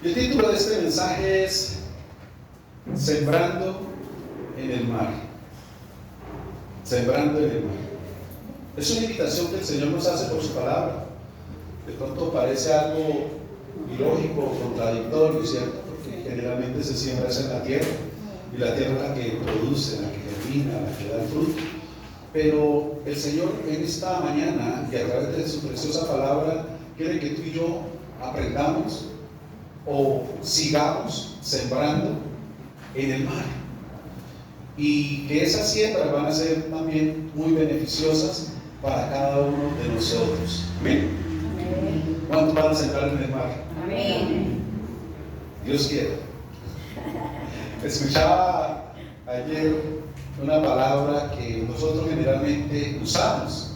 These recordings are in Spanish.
Y el título de este mensaje es Sembrando en el mar. Sembrando en el mar. Es una invitación que el Señor nos hace por su palabra. De pronto parece algo ilógico, contradictorio, ¿cierto? Porque generalmente se siembra eso en la tierra, y la tierra es la que produce, la que germina, la que da el fruto. Pero el Señor en esta mañana y a través de su preciosa palabra quiere que tú y yo aprendamos o sigamos sembrando en el mar, y que esas siembras van a ser también muy beneficiosas para cada uno de nosotros. Amén. ¿Cuántos van a sembrar en el mar? Amén. Dios quiera. Escuchaba ayer una palabra que nosotros generalmente usamos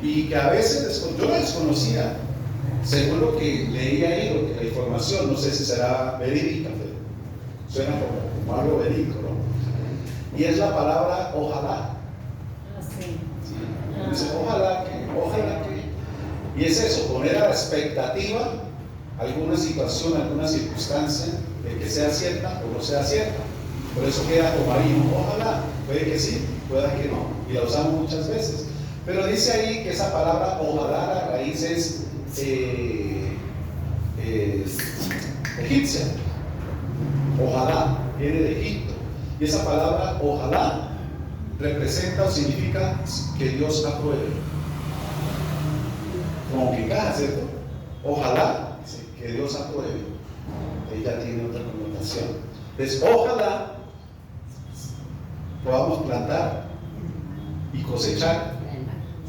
y que a veces yo la desconocía, según lo que leí ahí, la información, no sé si será verídica, pero suena como algo verídico, ¿no? Y es la palabra ojalá. Así. Sí. Dice, ojalá que. Y es eso, poner a la expectativa alguna situación, alguna circunstancia de que sea cierta o no sea cierta. Por eso queda como ahí, ojalá, puede que sí, puede que no, y la usamos muchas veces. Pero dice ahí que esa palabra ojalá, la raíz es egipcia. Ojalá, viene de Egipto. Y esa palabra ojalá representa o significa que Dios apruebe. Como que encaja, ¿cierto? Ojalá, que Dios apruebe. Ella tiene otra connotación. Entonces, ojalá podamos plantar y cosechar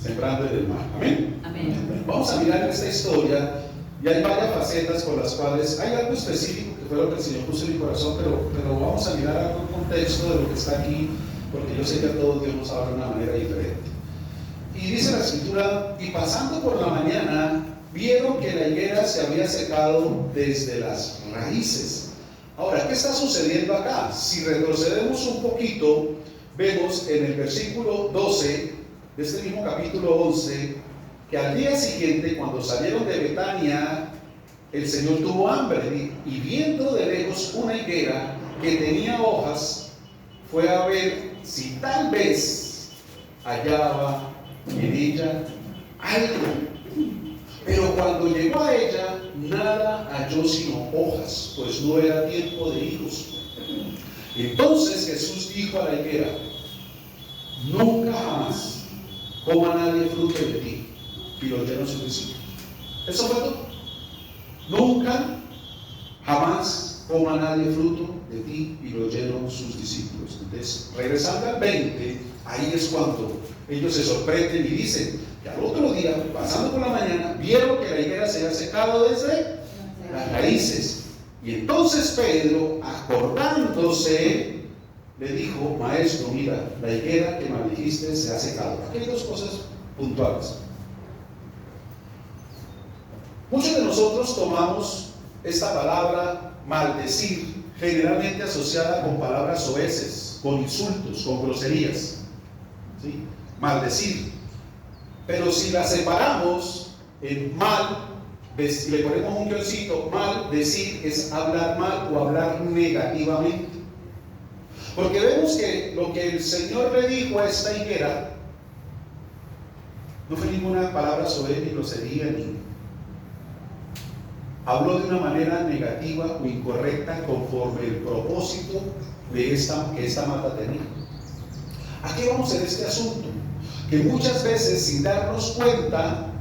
sembrando en el mar. Amén. Amén. Vamos a mirar esta historia, y hay varias facetas con las cuales hay algo específico que fue lo que el Señor puso en mi corazón, pero vamos a mirar algún contexto de lo que está aquí, porque yo sé que a todos Dios nos habla de una manera diferente. Y dice la escritura, y pasando por la mañana, vieron que la higuera se había secado desde las raíces. Ahora, ¿qué está sucediendo acá? Si retrocedemos un poquito, vemos en el versículo 12 de este mismo capítulo 11, que al día siguiente, cuando salieron de Betania, el Señor tuvo hambre, y viendo de lejos una higuera que tenía hojas, fue a ver si tal vez hallaba en ella algo. Pero cuando llegó a ella, nada halló sino hojas, pues no era tiempo de higos. Entonces Jesús dijo a la higuera: nunca jamás coma nadie fruto de ti. Y lo oyeron sus discípulos. Eso fue todo. Nunca jamás coma nadie fruto de ti. Y lo oyeron sus discípulos. Entonces, regresando al 20, ahí es cuando ellos se sorprenden y dicen que al otro día, pasando por la mañana, vieron que la higuera se había secado desde las raíces. Y entonces Pedro, acordándose, le dijo: maestro, mira, la higuera que maldijiste se ha secado. Aquí hay dos cosas puntuales. Muchos de nosotros tomamos esta palabra maldecir, generalmente asociada con palabras soeces, con insultos, con groserías, ¿sí? Maldecir. Pero si la separamos en mal, si le ponemos un guioncito, mal decir es hablar mal o hablar negativamente. Porque vemos que lo que el Señor le dijo a esta higuera no fue ninguna palabra soez ni grosería, ni habló de una manera negativa o incorrecta conforme el propósito de que esta mata tenía. ¿A qué vamos en este asunto? Que muchas veces, sin darnos cuenta,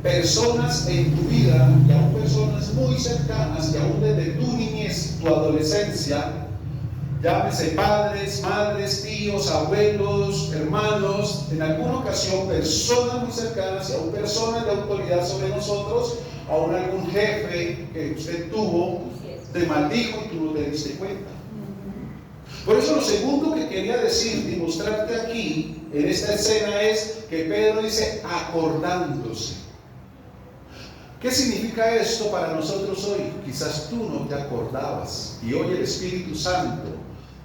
personas en tu vida, y aún personas muy cercanas, y aún desde tu niñez, tu adolescencia, llámese padres, madres, tíos, abuelos, hermanos, en alguna ocasión personas muy cercanas y aún personas de autoridad sobre nosotros, aún algún jefe que usted tuvo, te maldijo y tú no te diste cuenta. Por eso lo segundo que quería decirte y mostrarte aquí en esta escena es que Pedro dice acordándose. ¿Qué significa esto para nosotros hoy? Quizás tú no te acordabas y hoy el Espíritu Santo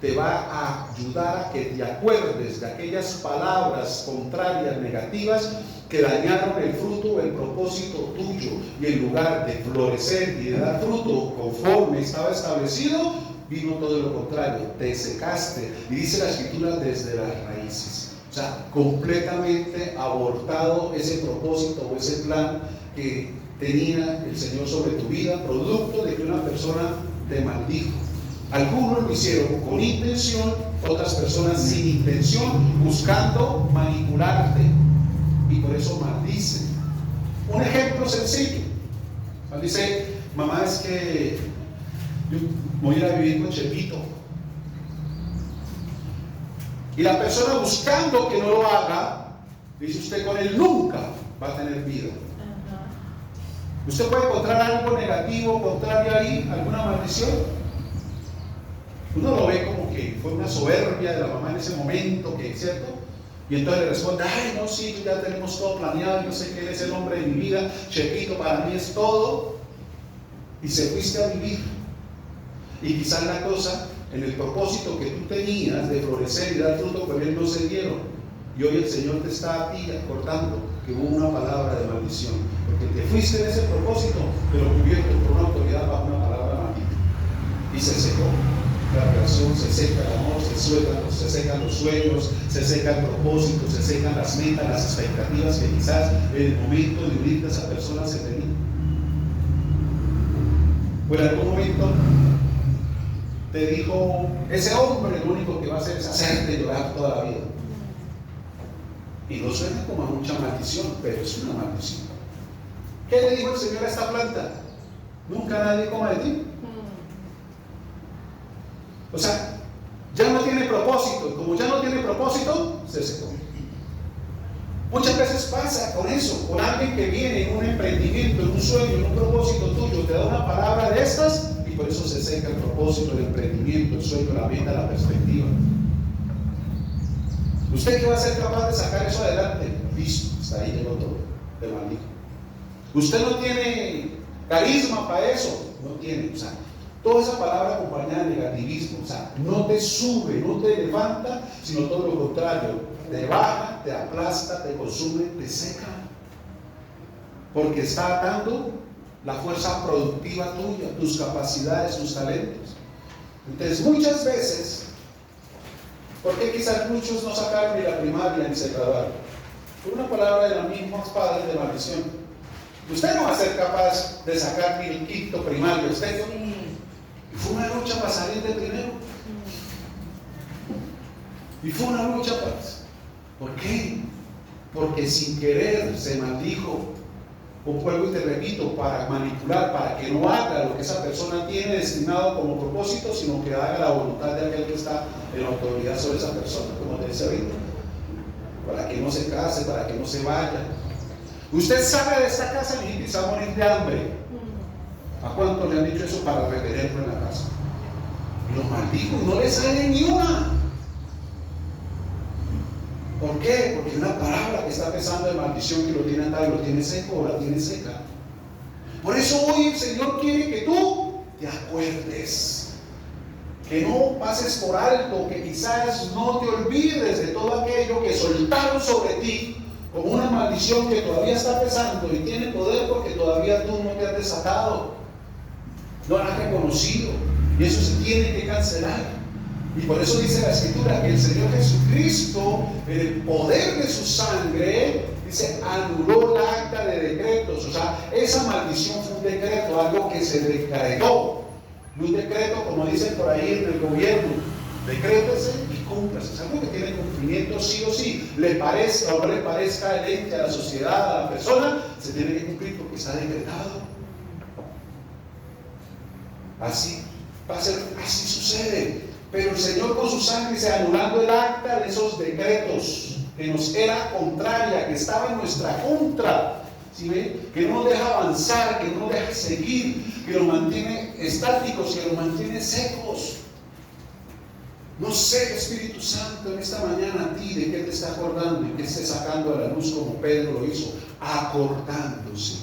te va a ayudar a que te acuerdes de aquellas palabras contrarias, negativas, que dañaron el fruto o el propósito tuyo, y en lugar de florecer y de dar fruto conforme estaba establecido, vino todo lo contrario, te secaste, y dice la escritura, desde las raíces. O sea, completamente abortado ese propósito o ese plan que tenía el Señor sobre tu vida, producto de que una persona te maldijo. Algunos lo hicieron con intención, otras personas sin intención, buscando manipularte, y por eso maldicen. Un ejemplo sencillo: dice, mamá, es que yo voy a ir a vivir con Chepito, y la persona, buscando que no lo haga, dice, usted con él nunca va a tener vida. Usted puede encontrar algo negativo, contrario ahí, alguna maldición. Uno lo ve como que fue una soberbia de la mamá en ese momento, que es cierto, y entonces le responde, ay, no, sí, ya tenemos todo planeado, yo sé que él es el hombre de mi vida, Chepito para mí es todo, y se fuiste a vivir. Y quizás la cosa, en el propósito que tú tenías de florecer y dar fruto, con él no se dieron, y hoy el Señor te está a ti acordando que hubo una palabra de maldición, porque te fuiste en ese propósito, pero cubierto por una autoridad bajo una palabra maldita, y se secó la relación, se seca el amor, se secan los sueños, se seca el propósito, se secan las metas, las expectativas que quizás en el momento de unirte a esa persona se tenían. O en algún momento te dijo, ese hombre lo único que va a hacer es hacerte llorar toda la vida. Y no suena como a mucha maldición, pero es una maldición. ¿Qué le dijo el Señor a esta planta? Nunca nadie coma de ti. O sea, ya no tiene propósito, y como ya no tiene propósito, se secó. Muchas veces pasa con eso, con alguien que viene en un emprendimiento, en un sueño, en un propósito tuyo, te da una palabra de estas, y por eso se seca el propósito, el emprendimiento, el sueño, la meta, la perspectiva. ¿Usted qué va a ser capaz de sacar eso adelante? Listo, hasta ahí llegó todo, te maldijo. ¿Usted no tiene carisma para eso? No tiene, o sea, toda esa palabra acompañada de negativismo, o sea, no te sube, no te levanta, sino todo lo contrario, te baja, te aplasta, te consume, te seca, porque está atando la fuerza productiva tuya, tus capacidades, tus talentos. Entonces, muchas veces, ¿por qué quizás muchos no sacaron ni la primaria ni se graduaron? Por una palabra de los mismos padres de maldición. Usted no va a ser capaz de sacar ni el quinto primario, usted no. Y fue una lucha para salir de primero. Y fue una lucha para... ¿Por qué? Porque sin querer se maldijo. Vuelvo y te repito, para manipular, para que no haga lo que esa persona tiene destinado como propósito, sino que haga la voluntad de aquel que está en la autoridad sobre esa persona, como te dice ahorita. Para que no se case, para que no se vaya. Usted sale de esta casa y se va a morir de hambre. ¿A cuántos le han dicho eso para retenerlo en la casa? Y lo maldijo y no le sale ni una. ¿Por qué? Porque una palabra que está pesando de maldición, que lo tiene atado y lo tiene seco o la tiene seca. Por eso hoy el Señor quiere que tú te acuerdes, que no pases por alto, que quizás no te olvides de todo aquello que soltaron sobre ti como una maldición que todavía está pesando y tiene poder, porque todavía tú no te has desatado, no la has reconocido, y eso se tiene que cancelar. Y por eso dice la Escritura que el Señor Jesucristo, en el poder de su sangre, dice, anuló la acta de decretos. O sea, esa maldición fue un decreto, algo que se decretó. No un decreto, como dicen por ahí en el gobierno, decrétese y cúmplase. Es algo que tiene cumplimiento sí o sí. Le parezca o no le parezca al ente, a la sociedad, a la persona, se tiene que cumplir porque está decretado. Así va a ser, así sucede. Pero el Señor con su sangre se anulando el acta de esos decretos que nos era contraria, que estaba en nuestra contra, ¿sí ven? Que no nos deja avanzar, que no nos deja seguir, que nos mantiene estáticos, que nos mantiene secos. No sé, Espíritu Santo, en esta mañana a ti, de qué te está acordando y qué esté sacando a la luz como Pedro lo hizo, acordándose.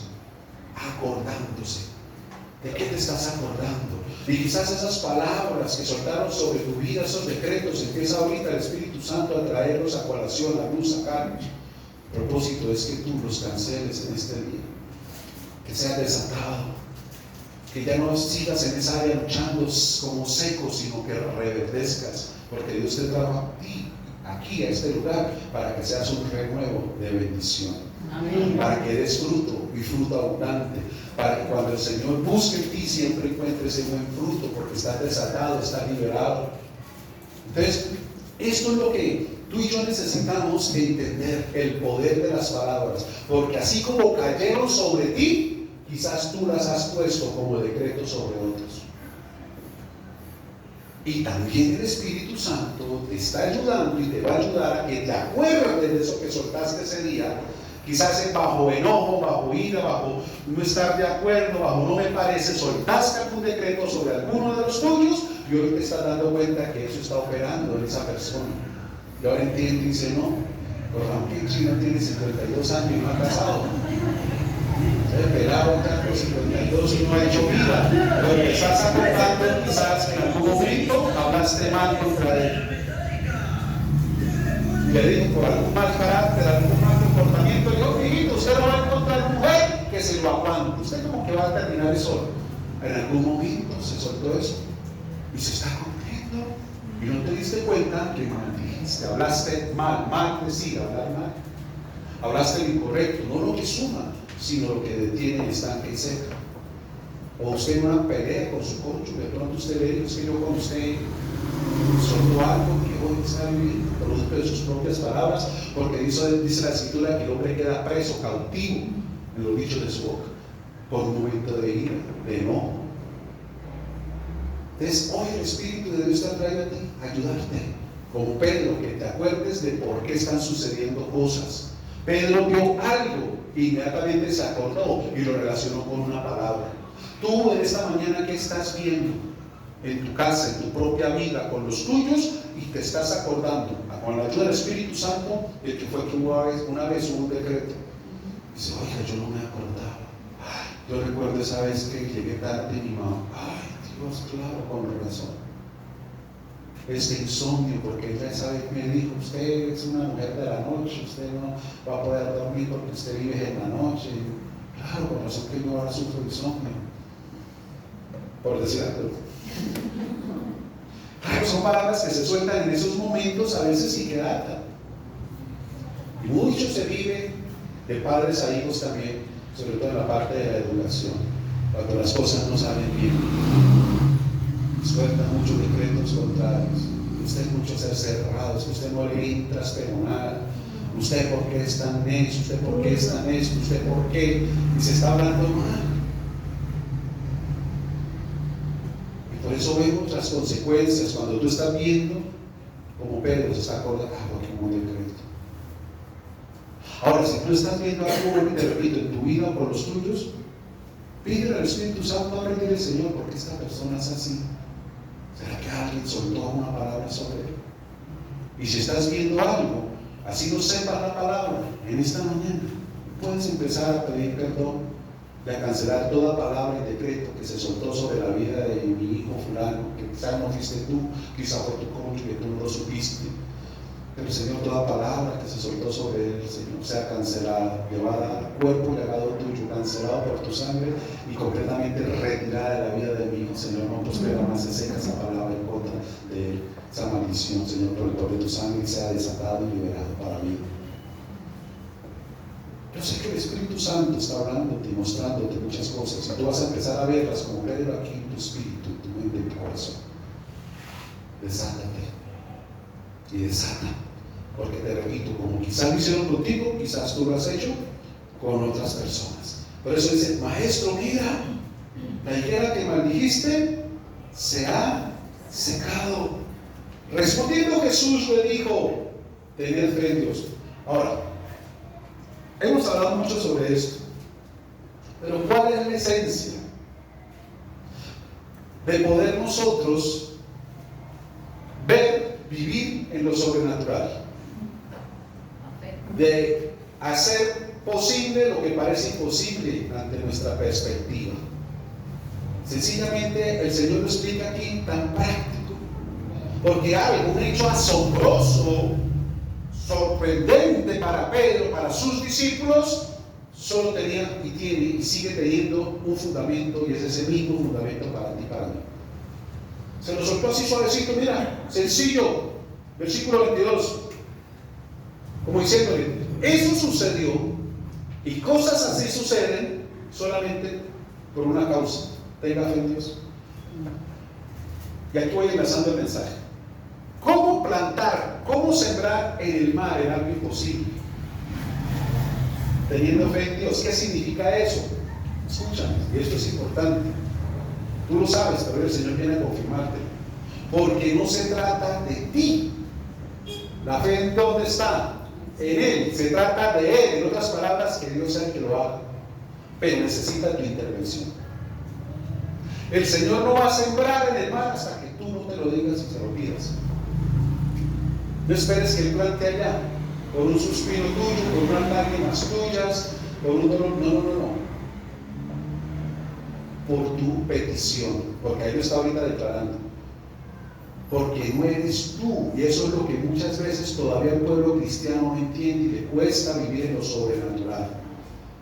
¿De qué te estás acordando? Y quizás esas palabras que soltaron sobre tu vida, esos decretos, empieza ahorita el Espíritu Santo a traerlos a colación, a luz, a carne. El propósito es que tú los canceles en este día, que seas desatado, que ya no sigas en esa área luchando como seco, sino que reverdezcas, porque Dios te trajo a ti, aquí, a este lugar, para que seas un renuevo de bendición. Amén. Para que des fruto y fruto abundante, para que cuando el Señor busque en ti siempre encuentre ese buen fruto, porque estás desatado, estás liberado. Entonces, esto es lo que tú y yo necesitamos entender, el poder de las palabras, porque así como cayeron sobre ti, quizás tú las has puesto como decreto sobre otros. Y también el Espíritu Santo te está ayudando y te va a ayudar a que te acuerdes de eso que soltaste ese día, quizás bajo enojo, bajo ira, bajo no estar de acuerdo, bajo no me parece, soltaste algún decreto sobre alguno de los tuyos y hoy te estás dando cuenta que eso está operando en esa persona. Y ahora entiende y dice, no, pues aunque Chino tiene 52 años y no ha casado. Se pelado ya con 52 y no ha hecho vida. Pero te estás acordando, quizás en algún momento hablaste mal contra él. Le digo por algún mal carácter, algún mal comportamiento. Yo, hijito, usted no va a encontrar mujer que se lo aguante. Usted como que va a terminar eso. En algún momento se soltó eso. Y se está cumpliendo. Y no te diste cuenta que maldijiste, hablaste mal decir, hablar mal. Hablaste lo incorrecto, no lo que suma, sino lo que detiene, estanca y seca. O usted en una pelea con su cónyuge, de pronto usted le dijo, es que yo con usted soltó algo que hoy está viviendo, producto de sus propias palabras, porque dice la Escritura que el hombre queda preso, cautivo en los dichos de su boca, por un momento de ira, de enojo. Entonces, hoy el Espíritu de Dios te ha traído a ti a ayudarte, como Pedro, que te acuerdes de por qué están sucediendo cosas. Pedro vio algo e inmediatamente se acordó y lo relacionó con una palabra. Tú en esta mañana, ¿qué estás viendo en tu casa, en tu propia vida, con los tuyos? Y te estás acordando, con la ayuda del Espíritu Santo, de que fue que una vez hubo un decreto. Dice, oiga, yo no me acordaba. Yo recuerdo esa vez que llegué tarde y mi mamá, ay Dios, claro, con razón. Este insomnio, porque ella esa vez me dijo, usted es una mujer de la noche, usted no va a poder dormir porque usted vive en la noche. Claro, con razón que yo ahora sufro insomnio, por decir algo. Claro, son palabras que se sueltan en esos momentos a veces y que datan. Y mucho se vive de padres a hijos también, sobre todo en la parte de la educación, cuando las cosas no salen bien. Suelta muchos decretos contrarios. Usted es mucho ser cerrado, es que usted no le entra nada. Usted por qué es tan necio, usted por qué es tan esto, usted por qué, y se está hablando mal. Y por eso vemos las consecuencias cuando tú estás viendo como Pedro se está acordando, como un decreto. Ahora, si tú estás viendo algo, te repito, en tu vida o con los tuyos, pídele al Espíritu Santo, ábrele al Señor, porque esta persona es así. ¿Será que alguien soltó una palabra sobre él? Y si estás viendo algo, así no sepas la palabra, en esta mañana puedes empezar a pedir perdón, de cancelar toda palabra y decreto que se soltó sobre la vida de mi hijo fulano, que quizás no fuiste tú, quizás fue tu cónyuge, que tú no lo supiste. Pero Señor, toda palabra que se soltó sobre él, Señor, sea cancelada, llevada al cuerpo legado tuyo, cancelado por tu sangre y completamente retirada de la vida de mi hijo. Señor, no prospera más, se seca esa palabra en contra de él, esa maldición, Señor, por el poder de tu sangre, sea desatado y liberado para mí. Yo sé que el Espíritu Santo está hablándote y mostrándote muchas cosas, y tú vas a empezar a verlas como verlo aquí en tu espíritu, en tu mente, en tu corazón. Desátate y desata, porque te repito, como quizás lo hicieron contigo, quizás tú lo has hecho con otras personas. Por eso dice, maestro, mira, la higuera que maldijiste se ha secado. Respondiendo Jesús le dijo, tened fe en Dios. Ahora, hemos hablado mucho sobre esto, pero ¿cuál es la esencia de poder nosotros ver, vivir en lo sobrenatural? De hacer posible lo que parece imposible ante nuestra perspectiva. Sencillamente el Señor lo explica aquí tan práctico, porque algo, un hecho asombroso, sorprendente para Pedro, para sus discípulos, solo tenía y tiene y sigue teniendo un fundamento, y es ese mismo fundamento para ti y para mí. Se lo soltó así suavecito, mira, sencillo, versículo 22, como diciéndole, eso sucedió, y cosas así suceden solamente por una causa: tenga fe en Dios. Y aquí voy enlazando el mensaje. ¿Cómo plantar, cómo sembrar en el mar en algo imposible? Teniendo fe en Dios. ¿Qué significa eso? Escúchame, y esto es importante. Tú lo sabes, pero el Señor viene a confirmarte. Porque no se trata de ti. La fe, ¿en dónde está? En Él. Se trata de Él. En otras palabras, que Dios sea el que lo haga. Pero necesita tu intervención. El Señor no va a sembrar en el mar hasta que tú no te lo digas y se lo pidas. No esperes que Él plante allá, con un suspiro tuyo, con unas lágrimas tuyas, con un dolor. No. Por tu petición, porque ahí lo está ahorita declarando. Porque no eres tú, y eso es lo que muchas veces todavía el pueblo cristiano no entiende, y le cuesta vivir en lo sobrenatural.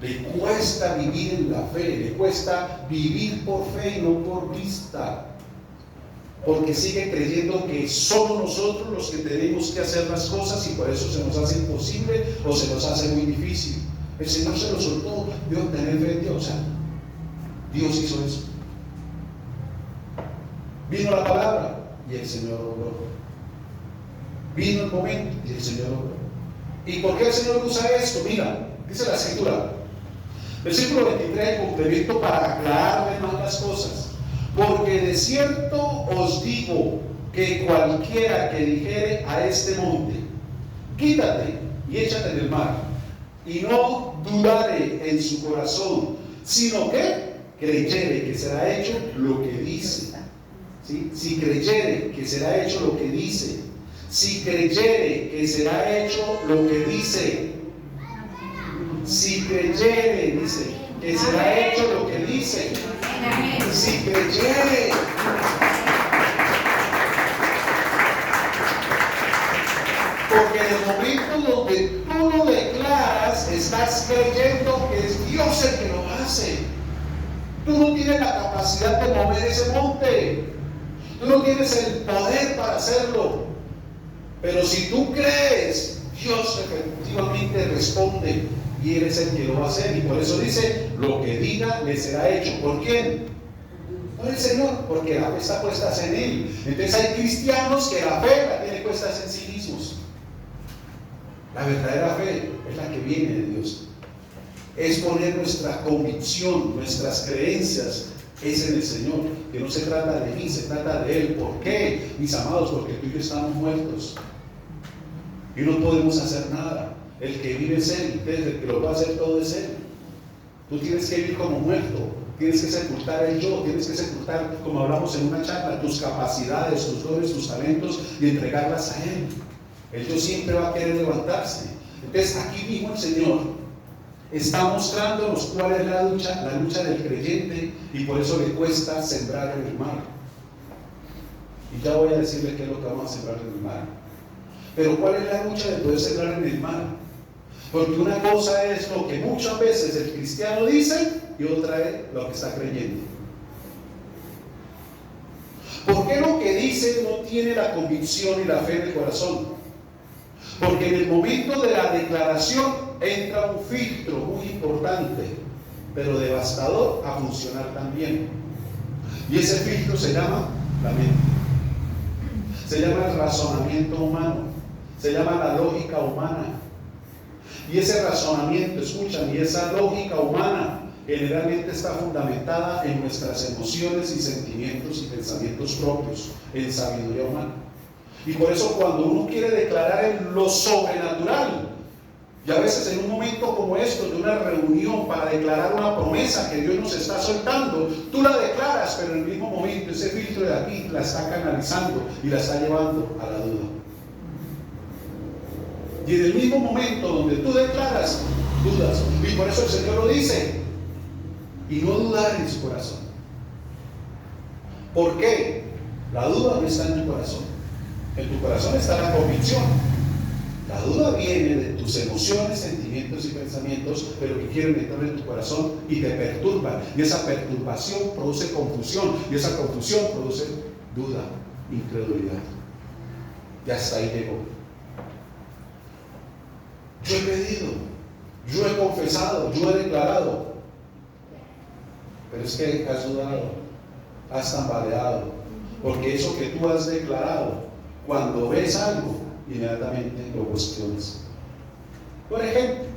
Le cuesta vivir en la fe, le cuesta vivir por fe y no por vista. Porque sigue creyendo que somos nosotros los que tenemos que hacer las cosas y por eso se nos hace imposible o se nos hace muy difícil. El Señor se lo soltó, Dios, tener fe en Dios. O sea, Dios hizo eso. Vino la palabra y el Señor obró. Vino el momento y el Señor obró. ¿Y por qué el Señor usa esto? Mira, dice la Escritura, versículo 23, complemento para aclararle más las cosas. Porque de cierto os digo que cualquiera que dijere a este monte, quítate y échate en el mar, y no dudare en su corazón, sino que creyere que será hecho lo que dice. ¿Sí? Si creyere que será hecho lo que dice, si creyere que será hecho lo que dice, si creyere, dice, que será hecho lo que dice. Si creyere. Porque en el momento donde tú lo declaras, estás creyendo que es Dios el que lo hace. Tú no tienes la capacidad de mover ese monte. Tú no tienes el poder para hacerlo. Pero si tú crees, Dios efectivamente responde. Y Él es el que lo va a hacer, y por eso dice, lo que diga le será hecho. ¿Por quién? Por el Señor, porque la fe está puesta en Él. Entonces hay cristianos que la fe la tienen puestas en sí mismos. La verdadera fe es la que viene de Dios. Es poner nuestra convicción, nuestras creencias, es en el Señor, que no se trata de mí, se trata de Él. ¿Por qué, mis amados? Porque tú y yo estamos muertos y no podemos hacer nada. El que vive es Él, entonces el que lo va a hacer todo es Él. Tú tienes que vivir como muerto, tienes que sepultar el yo, tienes que sepultar, como hablamos en una charla, tus capacidades, tus dones, tus talentos, y entregarlas a Él. El yo siempre va a querer levantarse. Entonces aquí mismo el Señor está mostrándonos cuál es la lucha del creyente, y por eso le cuesta sembrar en el mar. Y ya voy a decirle qué es lo que vamos a sembrar en el mar. Pero ¿cuál es la lucha de poder sembrar en el mar? Porque una cosa es lo que muchas veces el cristiano dice y otra es lo que está creyendo. ¿Por qué lo que dice no tiene la convicción y la fe en el corazón? Porque en el momento de la declaración entra un filtro muy importante, pero devastador a funcionar también. Y ese filtro se llama la mente. Se llama el razonamiento humano. Se llama la lógica humana. Y ese razonamiento, escuchan, y esa lógica humana generalmente está fundamentada en nuestras emociones y sentimientos y pensamientos propios, en sabiduría humana. Y por eso cuando uno quiere declarar en lo sobrenatural, y a veces en un momento como esto, de una reunión para declarar una promesa que Dios nos está soltando, tú la declaras, pero en el mismo momento ese filtro de aquí la está canalizando y la está llevando a la duda. Y en el mismo momento donde tú declaras, dudas. Y por eso el Señor lo dice, y no dudar en su corazón. ¿Por qué? La duda no está en tu corazón. En tu corazón está la convicción. La duda viene de tus emociones, sentimientos y pensamientos, pero que quieren entrar en tu corazón y te perturban. Y esa perturbación produce confusión. Y esa confusión produce duda, incredulidad. Y hasta ahí llegó. Yo he pedido, yo he confesado, yo he declarado. Pero es que has dudado, has tambaleado. Porque eso que tú has declarado, cuando ves algo, inmediatamente lo cuestionas. Por ejemplo,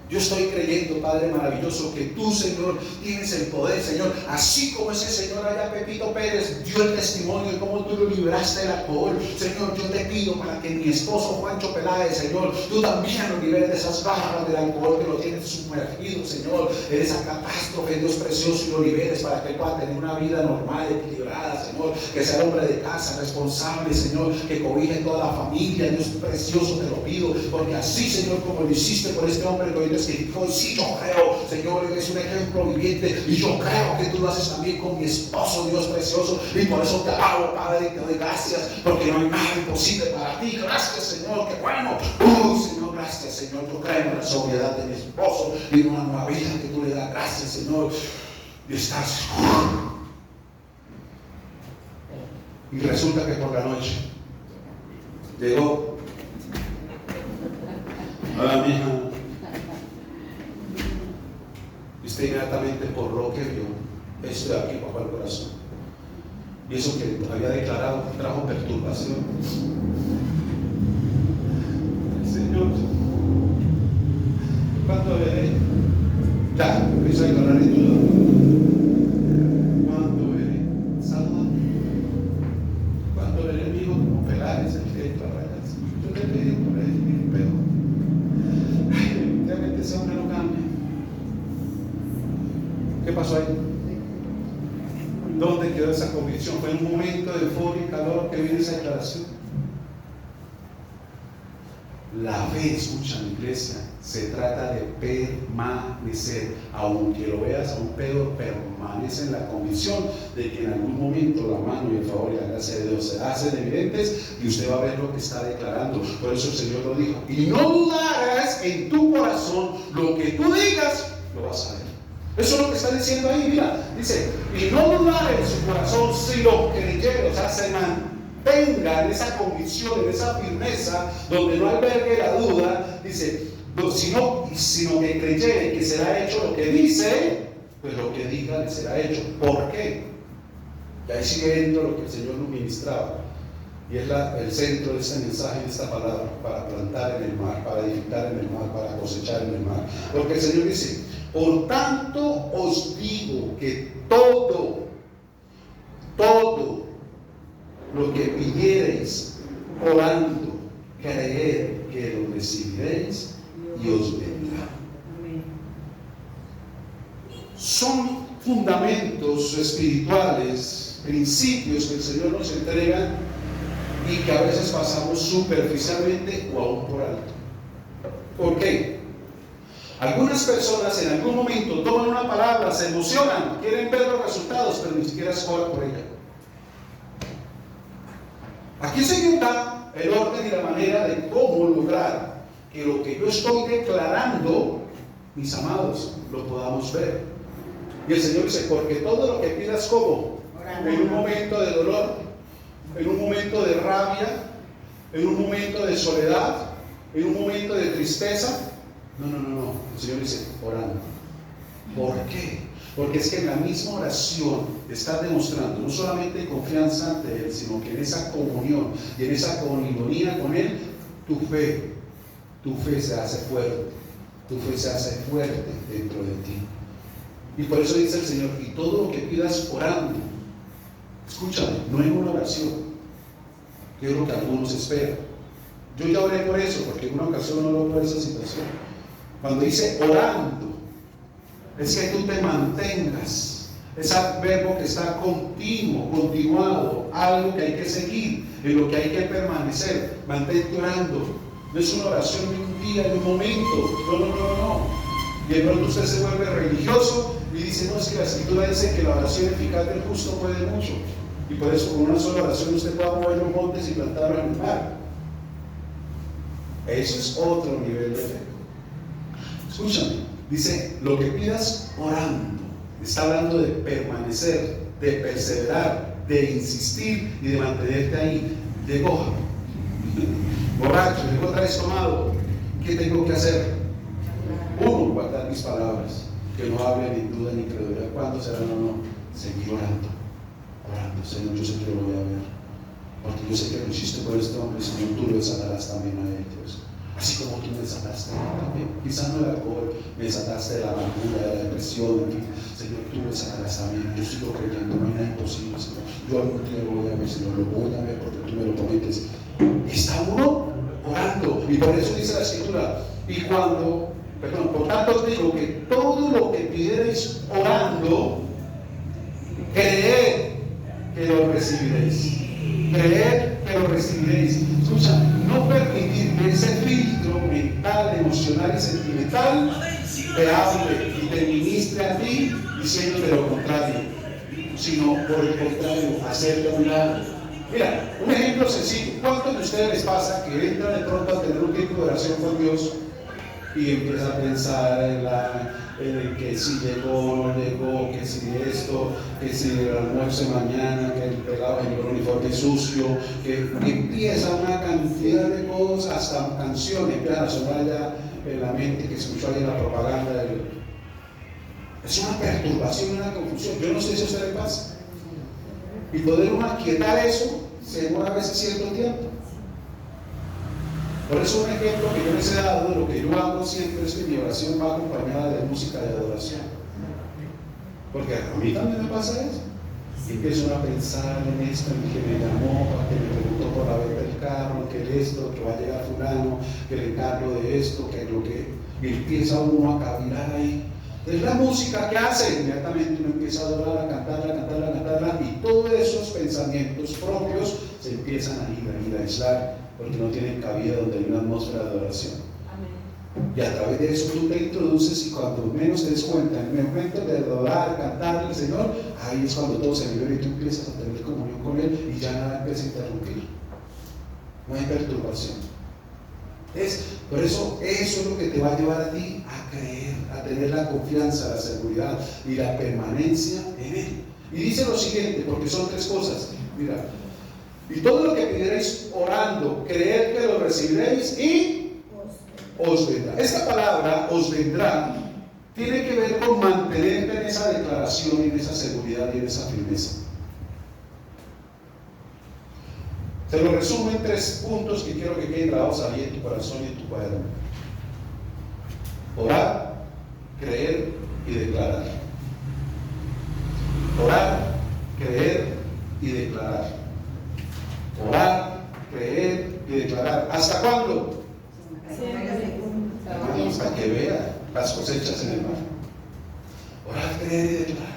yo estoy creyendo, Padre maravilloso, que tú, Señor, tienes el poder, Señor. Así como ese señor allá, Pepito Pérez, dio el testimonio de cómo tú lo libraste del alcohol. Señor, yo te pido para que mi esposo Juancho Peláez, Señor, tú también lo liberes de esas garras del alcohol que lo tienes sumergido, Señor, en esa catástrofe, Dios precioso, y lo liberes para que él pueda tener una vida normal, equilibrada, Señor. Que sea hombre de casa, responsable, Señor, que cobije toda la familia, Dios precioso, te lo pido, porque así, Señor, como lo hiciste por este hombre que hoy testificó, y sí, yo creo, Señor, eres un ejemplo viviente, y yo creo que tú lo haces también con mi esposo, Dios precioso, y por eso te alabo, Padre, y te doy gracias, porque no hay nada imposible para ti. Gracias, Señor, qué bueno. Señor, gracias, Señor, yo creo en la sobriedad de mi esposo y en una nueva vida que tú le das. Gracias, Señor, y estás. Y resulta que por la noche llegó a la mija. Y usted inmediatamente, por lo que vio, esto de aquí bajó al corazón. Y eso que había declarado trajo perturbación. Señor, ¿cuándo veré? Ya, empiezo a declarar en duda. ¿Cuándo veré? Salva. ¿Cuándo veré mi hijo como Peláez, el que declara? Yo te pedí por él, pero definitivamente ese hombre no cambia. ¿Qué pasó ahí? ¿Dónde quedó esa convicción? ¿Fue un momento de euforia y calor que viene esa declaración? La fe, escucha mi iglesia, se trata de permanecer. Aunque lo veas a un pedo, permanece en la convicción de que en algún momento la mano y el favor y la gracia de Dios se hacen evidentes y usted va a ver lo que está declarando. Por eso el Señor lo dijo. Y no dudarás en tu corazón, lo que tú digas, lo vas a ver. Eso es lo que está diciendo ahí, mira, dice, y no dudar en su corazón, si lo creyere, o sea, se mantenga en esa convicción, en esa firmeza, donde no albergue la duda, dice, no, sino que creyere que será hecho lo que dice, pues lo que diga le será hecho. ¿Por qué? Y ahí sigue viendo lo que el Señor nos ministraba, y es el centro de este mensaje, de esta palabra, para plantar en el mar, para edificar en el mar, para cosechar en el mar. Porque el Señor dice, por tanto os digo que todo lo que pidiereis orando, creed que lo recibiréis y os vendrá. Son fundamentos espirituales, principios que el Señor nos entrega y que a veces pasamos superficialmente o aún por alto. ¿Por qué? Algunas personas en algún momento toman una palabra, se emocionan, quieren ver los resultados, pero ni siquiera se ora por ella. Aquí se da el orden y la manera de cómo lograr que lo que yo estoy declarando, mis amados, lo podamos ver. Y el Señor dice, porque todo lo que pidas como en un momento de dolor, en un momento de rabia, en un momento de soledad, en un momento de tristeza, no. El Señor dice, orando. ¿Por qué? Porque es que en la misma oración estás demostrando no solamente confianza ante Él, sino que en esa comunión y en esa comunión con Él, tu fe se hace fuerte. Tu fe se hace fuerte dentro de ti. Y por eso dice el Señor, y todo lo que pidas orando, escúchame, no en una oración, que es lo que algunos esperan. Yo ya oré por eso, porque en una ocasión no oré por esa situación. Cuando dice orando, es que tú te mantengas, es el verbo que está continuo, continuado, algo que hay que seguir, en lo que hay que permanecer. Mantente orando. No es una oración de un día, de un momento. No. Y de pronto usted se vuelve religioso y dice, dice, no, es que la Escritura dice que la oración eficaz del justo puede mucho. Y por eso con una sola oración usted puede mover los montes y plantarlos en el mar. Eso es otro nivel de fe. Escúchame, dice, lo que pidas orando. Está hablando de permanecer, de perseverar, de insistir y de mantenerte ahí. Llegó borracho, llegó otra vez tomado. ¿Qué tengo que hacer? Uno, guardar mis palabras, que no hable ni duda ni incredulidad. ¿Cuándo será? No, seguir orando, Señor, yo sé que lo voy a ver, porque yo sé que lo hiciste por este hombre, Señor, tú lo desatarás también a ellos, así como tú me desataste a mí también. Quizás no el alcohol, me desataste de la amargura, de la depresión, Señor, tú me desatarás a mí. Yo sigo creyendo, no hay nada imposible, Señor. Yo algún día lo voy a ver, Señor, lo voy a ver porque tú me lo prometes. Está uno orando, y por eso dice la Escritura, por tanto os digo que todo lo que pidierais orando, creed que lo recibiréis. Creed que lo recibiréis. Escucha, no permitir que ese filtro mental, emocional y sentimental te hable y te ministre a ti diciéndote lo contrario, sino por el contrario, hacerle un lado. Mira, un ejemplo sencillo. ¿Cuántos de ustedes les pasa que entran de pronto a tener un tiempo de oración con Dios y empiezan a pensar en el que si llegó, no llegó, que si esto, que si el almuerzo de mañana, que el pelado en el uniforme sucio, que empieza una cantidad de cosas, hasta canciones empiezan a sonar ya en la mente que escuchó ahí en la propaganda? Es una perturbación, una confusión. Yo no sé si a usted le pasa. Y poder uno aquietar eso se demora a veces cierto tiempo. Por eso un ejemplo que yo les he dado de lo que yo hago siempre es que mi oración va acompañada de música de adoración. Porque a mí también me pasa eso. Y empiezo a pensar en esto, en que me llamó, que me preguntó por la venta del carro, que esto, que va a llegar fulano, que le encargo de esto, que lo que... Y empieza uno a cavilar ahí. Es la música que hace, inmediatamente uno empieza a adorar, a cantarla, y todos esos pensamientos propios se empiezan a ir, a aislar, porque no tienen cabida donde hay una atmósfera de adoración. Y a través de eso tú te introduces, y cuando menos te des cuenta, en el momento de adorar, cantarle al Señor, ahí es cuando todo se libera y tú empiezas a tener comunión con Él y ya nada empieza a interrumpir. No hay perturbación. Por eso es lo que te va a llevar a ti a creer, a tener la confianza, la seguridad y la permanencia en Él. Y dice lo siguiente, porque son tres cosas. Mira, y todo lo que pidierais orando, creed que lo recibiréis y os vendrá. Esta palabra, os vendrá, tiene que ver con mantenerte en esa declaración, en esa seguridad y en esa firmeza. Te lo resumo en 3 puntos que quiero que queden grabados ahí en tu corazón y en tu cuaderno. Orar, creer y declarar. Orar, creer y declarar. Orar, creer y declarar. ¿Hasta cuándo? Hasta que vea las cosechas en el mar. Orar, creer y declarar.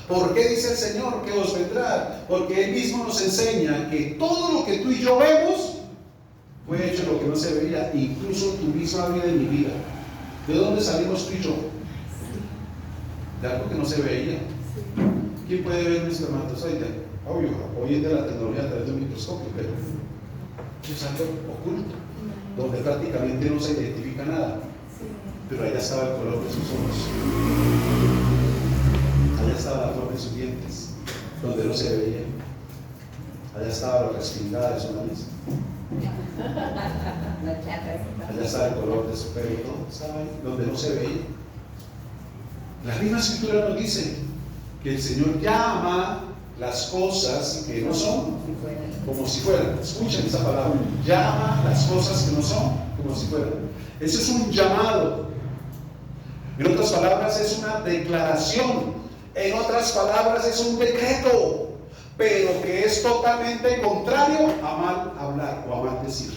¿Por qué dice el Señor que os vendrá? Porque Él mismo nos enseña que todo lo que tú y yo vemos fue hecho lo que no se veía, incluso tu misma vida y mi vida. ¿De dónde salimos tú y yo? De algo que no se veía. ¿Quién puede ver un espermatozoide? Obvio, hoy es de la tecnología a través de un microscopio, pero es algo oculto, donde prácticamente no se identifica nada. Pero allá estaba el color de sus ojos. Allá estaba la forma de sus dientes, donde no se veía. Allá estaba la respingada de su nariz. Allá estaba el color de su pelo, todo estaba ahí, donde no se veía. La misma Escritura nos dice que el Señor llama las cosas que no son como si fueran. Escuchen esa palabra. Llama las cosas que no son como si fueran. Eso es un llamado. En otras palabras, es una declaración. En otras palabras, es un decreto, pero que es totalmente contrario a mal hablar o a mal decir,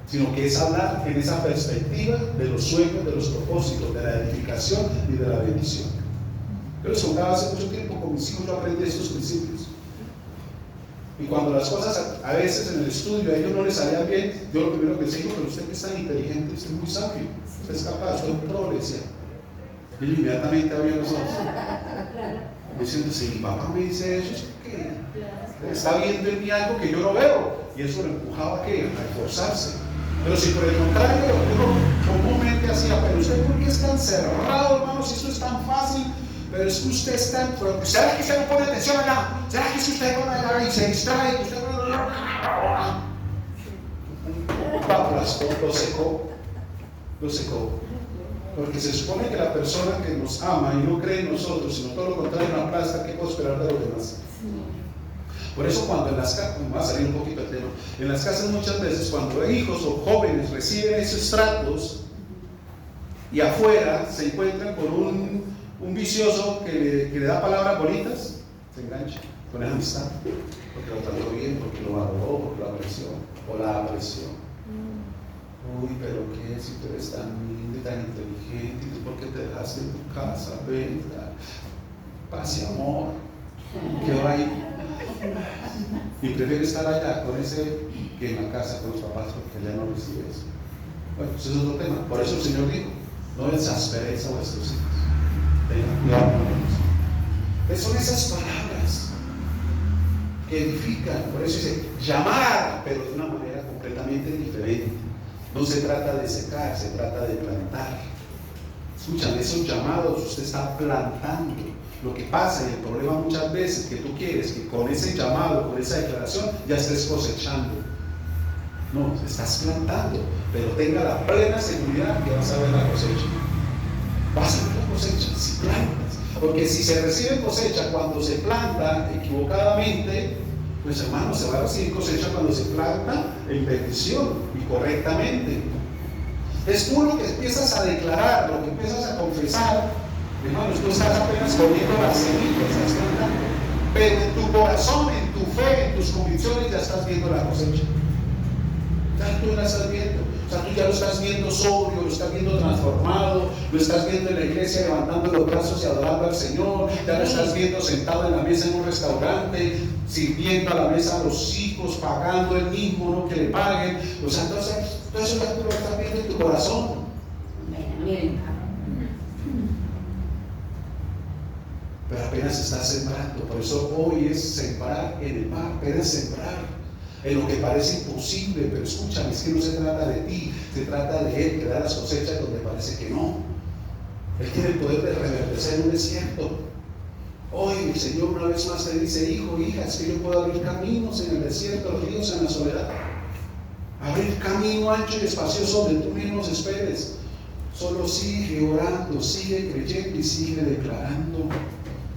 sino que es hablar en esa perspectiva de los sueños, de los propósitos, de la edificación y de la bendición. Yo les contaba hace mucho tiempo con mis hijos, yo aprendí estos principios. Y cuando las cosas a veces en el estudio a ellos no les salían bien, yo lo primero que les digo, pero usted que es tan inteligente, usted es muy sabio, usted es capaz, usted es un pro, le decía. Y él inmediatamente abrió los ojos, diciendo, si mi papá me dice eso, es que está viendo en mí algo que yo no veo. Y eso lo empujaba a esforzarse. Pero si por el contrario uno comúnmente hacía, pero usted ¿por qué es tan cerrado, hermano? Si eso es tan fácil, pero es que usted es tan... ¿Será que usted no pone atención allá? ¿Será que si usted pone allá y se distrae? Que usted... Lo secó. Porque se supone que la persona que nos ama y no cree en nosotros, sino todo lo contrario, nos aplasta, ¿qué puedo esperar de los demás? Por eso cuando en las casas, va a salir un poquito el tema, en las casas muchas veces cuando hijos o jóvenes reciben esos tratos y afuera se encuentran con un vicioso que le da palabras bonitas, se engancha con esa amistad, porque lo trató bien, porque lo valoró, porque lo apreció o la apreció. Uy, pero qué, si tú eres tan lindo y tan inteligente, ¿y tú por qué te dejaste en tu casa? Ven, paz y amor, quedó ahí. Y prefiere estar allá con ese que en la casa con los papás, porque allá no recibe eso. Bueno, pues eso es otro tema. Por eso el Señor dijo, no exasperéis a vuestros hijos. Tengan cuidado con ellos. Son esas palabras que edifican. Por eso dice, llamar, pero de una manera completamente diferente. No se trata de secar, se trata de plantar. Escuchan, esos llamados usted está plantando. Lo que pasa y el problema muchas veces que tú quieres que con ese llamado, con esa declaración, ya estés cosechando. No, estás plantando, pero tenga la plena seguridad que vas a ver la cosecha. Vas a ver la cosecha si plantas. Porque si se recibe cosecha cuando se planta equivocadamente, pues hermano, se va a recibir cosecha cuando se planta en bendición y correctamente. Es tú lo que empiezas a declarar, lo que empiezas a confesar, hermano, tú estás apenas poniendo las semillas, estás plantando. Pero en tu corazón, en tu fe, en tus convicciones ya estás viendo la cosecha. Ya tú la estás viendo. O sea, tú ya lo estás viendo sobrio, lo estás viendo transformado, lo estás viendo en la iglesia levantando los brazos y adorando al Señor, ya lo estás viendo sentado en la mesa en un restaurante, sirviendo a la mesa a los hijos, pagando él mismo, no que le paguen. O sea, todo eso ya tú lo estás viendo en tu corazón. Pero apenas estás sembrando, por eso hoy es sembrar en el mar, apenas sembrar. En lo que parece imposible, pero escúchame, es que no se trata de ti, se trata de Él que da las cosechas donde parece que no. Él tiene el poder de reverdecer un desierto. Hoy el Señor una vez más te dice, hijo, hija, es que yo puedo abrir caminos en el desierto, ríos en la soledad. Abrir camino ancho y espacioso donde tú mismo esperes. Solo sigue orando, sigue creyendo y sigue declarando.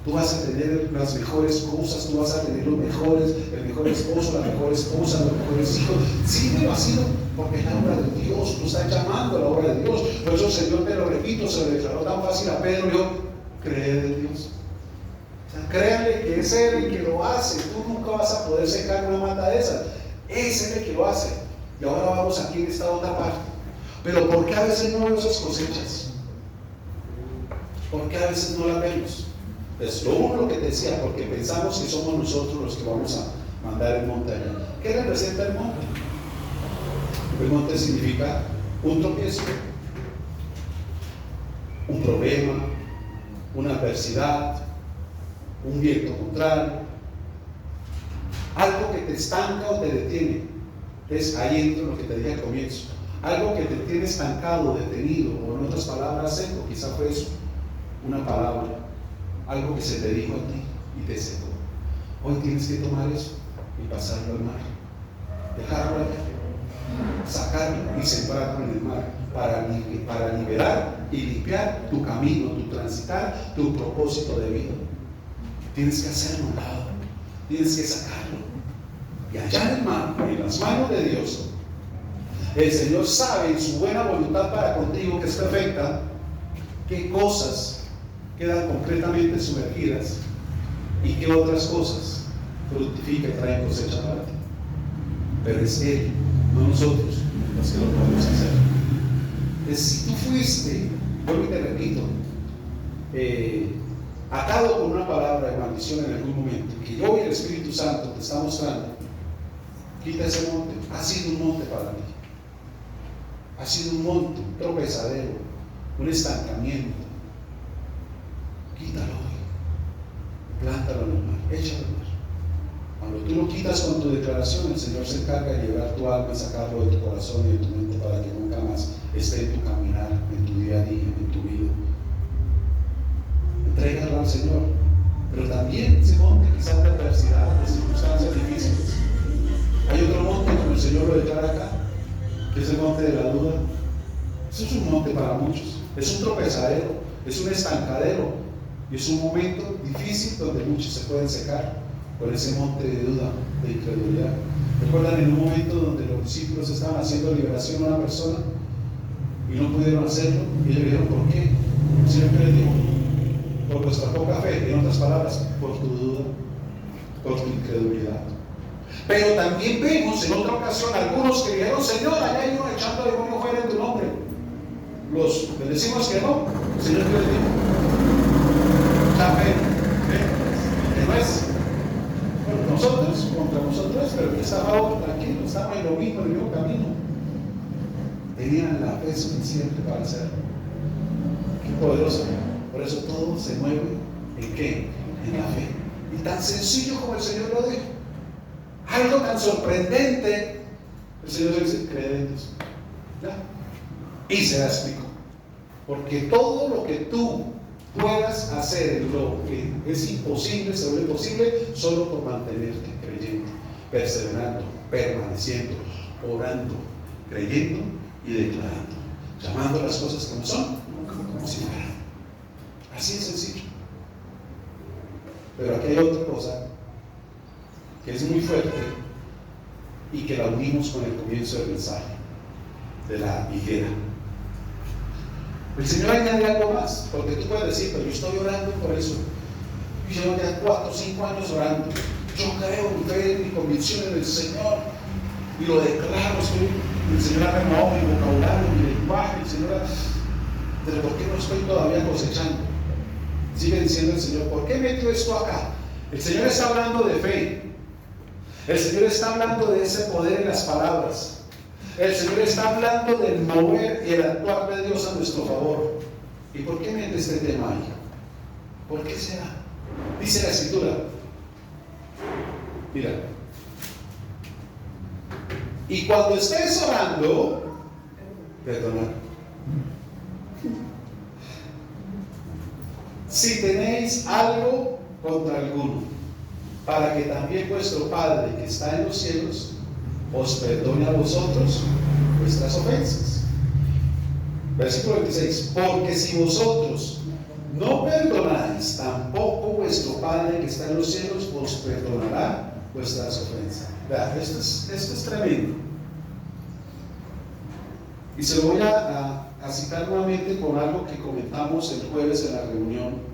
Tú vas a tener las mejores cosas, tú vas a tener los mejores, el mejor esposo, la mejor esposa, los mejores hijos. Síguelo así, porque es la obra de Dios, tú estás llamando a la obra de Dios. Por eso el Señor, te lo repito, se lo declaró tan fácil a Pedro, yo creer en Dios. O sea, créanle que es Él el que lo hace, tú nunca vas a poder secar una mata de esas. Es Él el que lo hace. Y ahora vamos aquí en esta otra parte. Pero ¿por qué a veces no veo esas cosechas? ¿Por qué a veces no las vemos? Es lo uno que te decía, porque pensamos que somos nosotros los que vamos a mandar el monte allá. ¿Qué representa el monte? El monte significa un tropiezo, un problema, una adversidad, un viento contrario, algo que te estanca o te detiene. Es ahí entra lo que te dije al comienzo. Algo que te tiene estancado, detenido, o en otras palabras seco, quizá fue eso, una palabra. Algo que se te dijo a ti y te secó. Hoy tienes que tomar eso y pasarlo al mar. Dejarlo allá. Sacarlo y sembrarlo en el mar para liberar y limpiar tu camino, tu transitar, tu propósito de vida. Tienes que hacerlo a un lado. Tienes que sacarlo. Y allá en el mar, en las manos de Dios, el Señor sabe en su buena voluntad para contigo, que es perfecta, qué cosas quedan completamente sumergidas y que otras cosas fructifican y traen cosecha para ti. Pero es Él, no nosotros, los que lo podemos hacer. Entonces, si tú fuiste, vuelvo y te repito, atado con una palabra de maldición en algún momento, que hoy el Espíritu Santo te está mostrando, quita ese monte. Ha sido un monte para ti, ha sido un monte, un tropezadero, un estancamiento. quítalo hoy, plántalo en el mar, échalo al mar. Cuando tú lo quitas con tu declaración, el Señor se encarga de llevar tu alma y sacarlo de tu corazón y de tu mente para que nunca más esté en tu caminar, en tu día a día, en tu vida. Entrégalo al Señor, pero también se monte quizás de adversidad, de circunstancias difíciles. Hay otro monte, como el Señor lo declara acá, que es el monte de la duda. Eso es un monte para muchos, es un tropezadero, es un estancadero y es un momento difícil donde muchos se pueden secar por ese monte de duda, de incredulidad. ¿Recuerdan en un momento donde los discípulos estaban haciendo liberación a una persona y no pudieron hacerlo? Y ellos dijeron, ¿por qué? El Señor les dijo, por vuestra poca fe, en otras palabras, por tu duda, por tu incredulidad. Pero también vemos en otra ocasión algunos que dijeron, Señor, allá hay uno echando demonio fuera en tu nombre. Les decimos que no. El Señor les dijo, la fe, que no es nosotros contra nosotros, pero que está a favor, tranquilo, estamos en lo mismo, en el mismo camino. Tenían la fe suficiente para hacerlo. Qué poderoso. Por eso todo se mueve en qué? En la fe. Y tan sencillo como el Señor lo dijo. Algo tan sorprendente. El Señor dice, cree en Dios. ¿Ya? Y se la explico. Porque todo lo que tú puedas hacer, lo que es imposible, se vuelve posible solo por mantenerte creyendo, perseverando, permaneciendo, orando, creyendo y declarando, llamando las cosas como son, como si fueran. Así es sencillo. Pero aquí hay otra cosa que es muy fuerte y que la unimos con el comienzo del mensaje de la higuera. El Señor añade algo más, porque tú puedes decir, pero yo estoy orando por eso. Yo llevo ya 4 o 5 años orando. Yo creo en fe, en mi convicción en el Señor y lo declaro. El Señor ha renovado mi vocabulario, mi lenguaje. El Señor pero ¿por qué no estoy todavía cosechando? Sigue diciendo el Señor, ¿por qué metió esto acá? El Señor está hablando de fe. El Señor está hablando de ese poder en las palabras. El Señor está hablando del mover y el actuar de Dios a nuestro favor. ¿Y por qué mete este tema ahí? ¿Por qué será? Dice la Escritura. Mira. Y cuando estés orando, perdonad. Si tenéis algo contra alguno, para que también vuestro Padre que está en los cielos os perdone a vosotros vuestras ofensas. Versículo 26. Porque si vosotros no perdonáis, tampoco vuestro Padre que está en los cielos os perdonará vuestras ofensas. Vean, esto es tremendo. Y se lo voy a citar nuevamente con algo que comentamos el jueves en la reunión.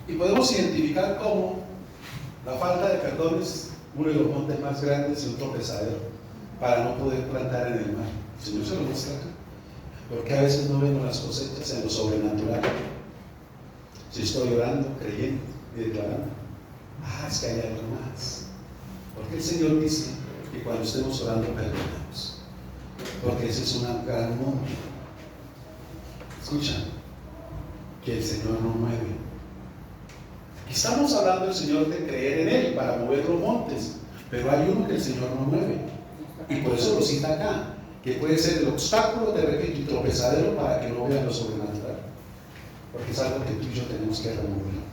Y podemos identificar cómo la falta de perdón es uno de los montes más grandes y un tropezadero para no poder plantar en el mar. El Señor se lo muestra acá. Porque a veces no vemos las cosechas en lo sobrenatural. Si estoy orando, creyendo y declarando, es que hay algo más. Porque el Señor dice que cuando estemos orando perdonamos. Porque ese es un gran monte. Escuchan, que el Señor no mueve. Estamos hablando del Señor de creer en Él para mover los montes, pero hay uno que el Señor no mueve, y por eso lo cita acá, que puede ser el obstáculo de repente y tropezadero para que no vean lo sobrenatural, porque es algo que tú y yo tenemos que remover.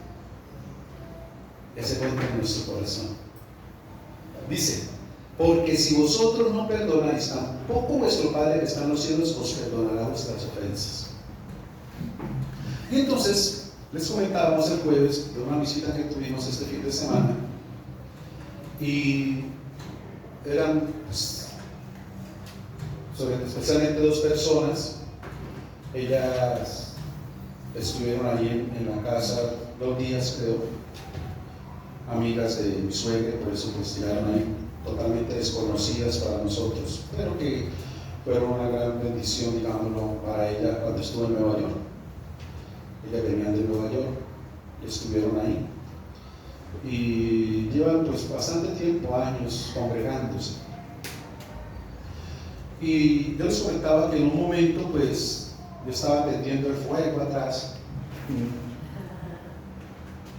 Ese monte en nuestro corazón. Dice, porque si vosotros no perdonáis, tampoco vuestro Padre que está en los cielos os perdonará vuestras ofensas. Y entonces les comentábamos el jueves de una visita que tuvimos este fin de semana y eran especialmente 2 personas. Ellas estuvieron allí en la casa 2 días, creo, amigas de mi suegra, por eso pues llegaron ahí totalmente desconocidas para nosotros, pero que fueron una gran bendición, digámoslo, para ella cuando estuvo en Nueva York. Ellas venían de Nueva York y estuvieron ahí y llevan pues bastante tiempo, años congregándose. Y yo les comentaba que en un momento, pues, yo estaba atendiendo el fuego atrás,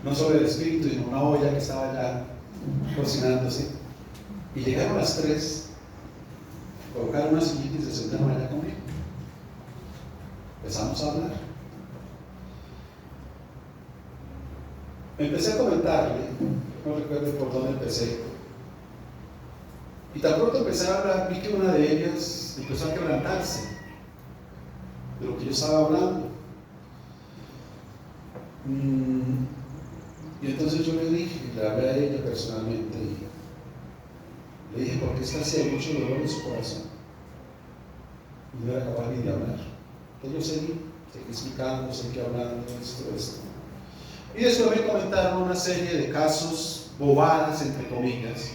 no solo el espíritu, sino una olla que estaba ya cocinándose. Y llegaron las 3, colocaron una sillita y se sentaron allá conmigo. Empezamos a hablar. Empecé a comentarle, no recuerdo por dónde empecé. Y tan pronto empecé a hablar, vi que una de ellas empezó a quebrantarse de lo que yo estaba hablando. Y entonces yo le dije, le hablé a ella personalmente, y le dije, ¿por qué está así? Hay mucho dolor en su corazón. Y no era capaz ni de hablar. Entonces yo seguí explicando, seguí hablando, esto. Y después me comentaron una serie de casos, bobadas, entre comillas,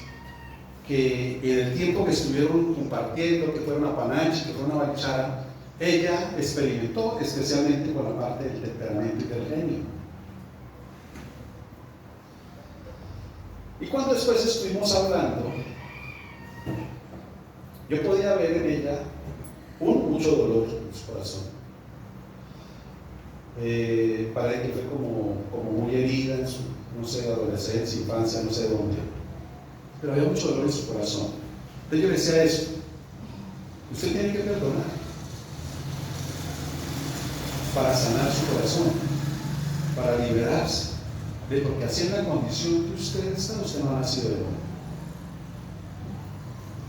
que en el tiempo que estuvieron compartiendo, que fueron a Panache, que fueron a Barichara, ella experimentó, especialmente con la parte del temperamento y del genio. Y cuando después estuvimos hablando, yo podía ver en ella mucho dolor en su corazón. Parece que fue como muy herida en su, no sé, adolescencia, infancia, no sé dónde. Pero había mucho dolor en su corazón. Entonces yo le decía esto: usted tiene que perdonar para sanar su corazón, para liberarse, porque así en la condición que usted está, usted no ha nacido de nuevo.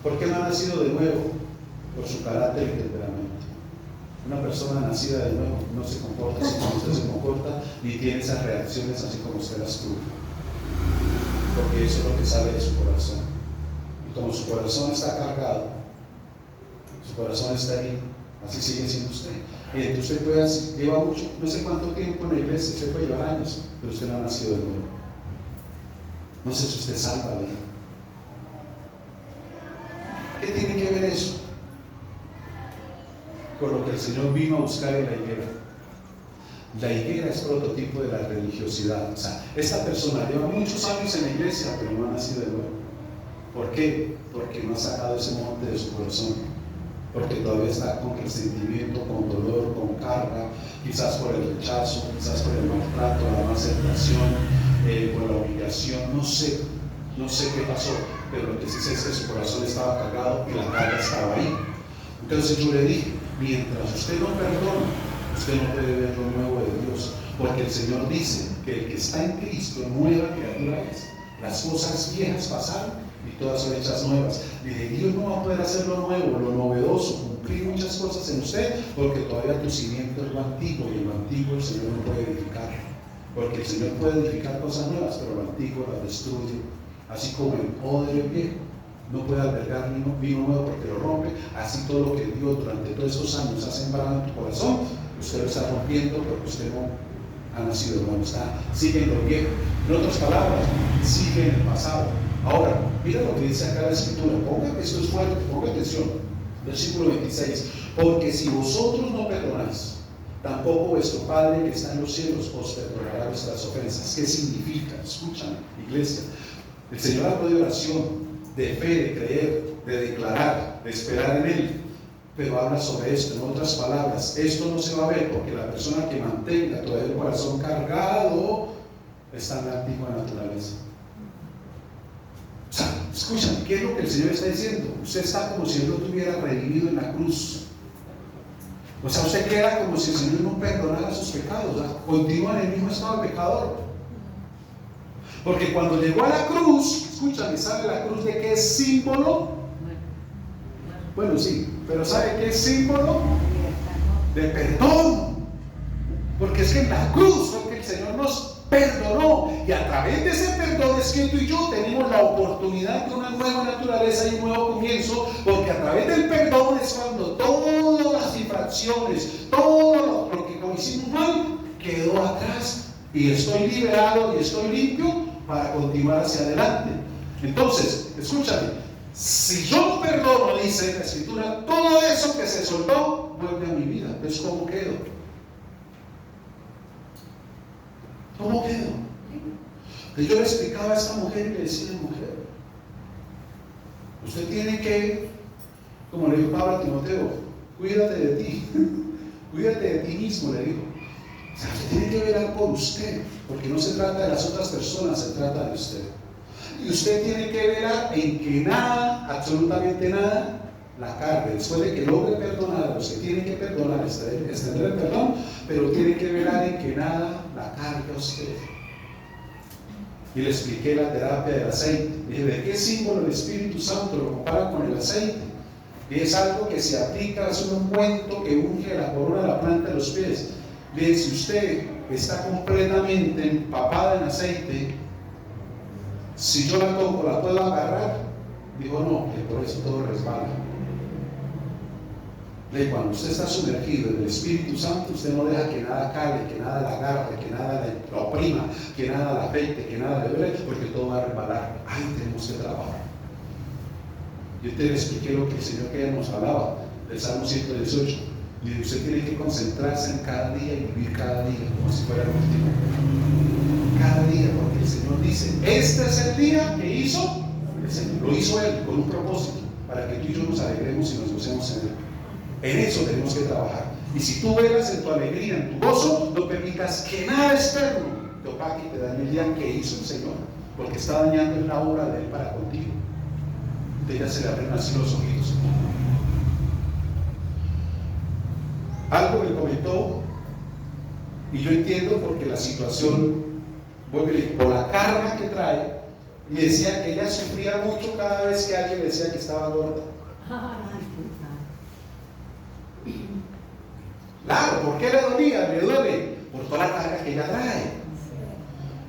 ¿Por qué no ha nacido de nuevo? Por su carácter y temperamento. Una persona nacida de nuevo no se comporta así como usted se comporta, ni tiene esas reacciones así como usted las tuvo, porque eso es lo que sale de su corazón. Y como su corazón está cargado, su corazón está ahí, así sigue siendo usted. Y entonces usted lleva mucho, no sé cuánto tiempo en la iglesia, usted puede llevar años, pero usted no ha nacido de nuevo. No sé si usted salva de él. ¿Qué tiene que ver eso con lo que el Señor vino a buscar en la higuera? La higuera es prototipo de la religiosidad. O sea, esta persona lleva muchos años en la iglesia, pero no ha nacido de nuevo. ¿Por qué? Porque no ha sacado ese monte de su corazón. Porque todavía está con resentimiento, con dolor, con carga, quizás por el rechazo, quizás por el maltrato, la no aceptación, por la humillación, no sé qué pasó, pero lo que sí sé es que su corazón estaba cargado y la carga estaba ahí. Entonces yo le dije, mientras usted no perdona, usted no puede ver lo nuevo de Dios, porque el Señor dice que el que está en Cristo, nueva criatura es. Las cosas viejas pasaron y todas son hechas nuevas. Dije, Dios no va a poder hacer lo nuevo, lo novedoso, cumplir muchas cosas en usted, porque todavía tu cimiento es lo antiguo, y lo antiguo el Señor no puede edificar, porque el Señor puede edificar cosas nuevas, pero lo antiguo lo destruye. Así como el odre viejo no puede albergar vino nuevo porque lo rompe, así todo lo que Dios durante todos estos años ha sembrado en tu corazón, usted lo está rompiendo porque usted no ha nacido nuevo, sigue en lo viejo. En otras palabras, sigue en el pasado. Ahora, mira lo que dice acá la Escritura, ponga, esto es fuerte, ponga atención, versículo 26, porque si vosotros no perdonáis, tampoco vuestro Padre que está en los cielos os perdonará vuestras ofensas. ¿Qué significa? Escúchame, iglesia. El Señor habla de oración, de fe, de creer, de declarar, de esperar en Él, pero habla sobre esto. En otras palabras, esto no se va a ver porque la persona que mantenga todavía el corazón cargado está en la antigua naturaleza. O sea, escúchame, ¿qué es lo que el Señor está diciendo? Usted está como si Él lo tuviera revivido en la cruz. O sea, usted queda como si el Señor no perdonara sus pecados, o sea, continúa en el mismo estado de pecador. Porque cuando llegó a la cruz, escúchame, ¿sabe la cruz de qué es símbolo? Bueno, sí, pero ¿sabe qué es símbolo? De perdón. Porque es que en la cruz fue que el Señor nos perdonó, y a través de ese perdón es que tú y yo tenemos la oportunidad de una nueva naturaleza y un nuevo comienzo, porque a través del perdón es cuando todas las infracciones, todo lo que hicimos mal quedó atrás, y estoy liberado y estoy limpio para continuar hacia adelante. Entonces, escúchame, si yo no perdono, dice la Escritura, todo eso que se soltó vuelve a mi vida. Entonces, ¿cómo quedo? ¿Cómo quedo? Entonces yo le explicaba a esta mujer y le decía, mujer, usted tiene que Como le dijo Pablo a Timoteo, cuídate de ti, cuídate de ti mismo, le dijo. O sea, usted tiene que velar por usted, porque no se trata de las otras personas, se trata de usted. Y usted tiene que velar en que nada, absolutamente nada, la cargue. Después de que logre perdonar, usted tiene que perdonar, extender el perdón, pero tiene que velar en que nada la cargue a usted. Y le expliqué la terapia del aceite. Dije, ¿de qué símbolo el Espíritu Santo lo compara con el aceite? Y es algo que se aplica, es un ungüento que unge la corona de la planta de los pies. Bien, si usted está completamente empapada en aceite, si yo la toco, ¿la puedo agarrar? Dijo, no, que por eso todo resbala. Cuando usted está sumergido en el Espíritu Santo, usted no deja que nada cale, que nada la agarre, que nada la oprima, que nada la afecte, que nada le duele, porque todo va a resbalar. Ahí tenemos que trabajar. Yo te expliqué lo que el Señor que nos hablaba del Salmo 118. Y usted tiene que concentrarse en cada día y vivir cada día como si fuera el último. Cada día, porque el Señor dice, este es el día que hizo el Señor. Lo hizo Él con un propósito, para que tú y yo nos alegremos y nos gocemos en Él. En eso tenemos que trabajar. Y si tú velas en tu alegría, en tu gozo, no permitas que nada externo te opaque y te dañe el día que hizo el Señor, porque está dañando la obra de Él para contigo. Entonces ya se le abren así los ojitos. Algo me comentó, y yo entiendo porque la situación, por la carga que trae, y decía que ella sufría mucho cada vez que alguien le decía que estaba gorda. Claro, ¿por qué le dolía? Le duele por toda la carga que ella trae.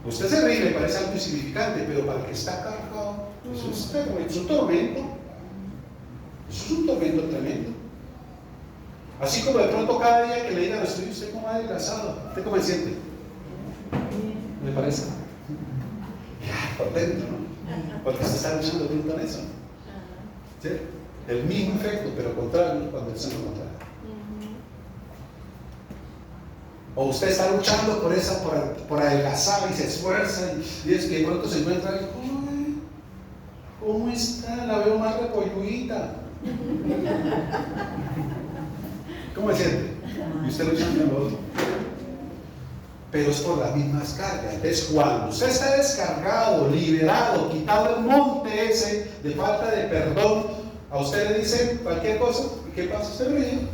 Usted se ríe, le parece algo insignificante, pero para el que está cargado, eso es un tormento. Eso es un tormento tremendo. Así como de pronto cada día que le digan, estoy usted como adelgazado, ¿usted cómo se siente? ¿Me parece? Ya, por dentro, ¿no? Porque se está luchando con eso. ¿Sí? El mismo efecto, pero contrario cuando es lo contrario. O usted está luchando por adelgazar y se esfuerza y es que de pronto se encuentra y ¿cómo está? La veo más repolludita. ¿Cómo se siente? Y usted luchando en lo otro. Pero es por las mismas cargas. Entonces, cuando usted está descargado, liberado, quitado el monte ese de falta de perdón, a usted le dicen cualquier cosa, ¿qué pasa? Usted ríe.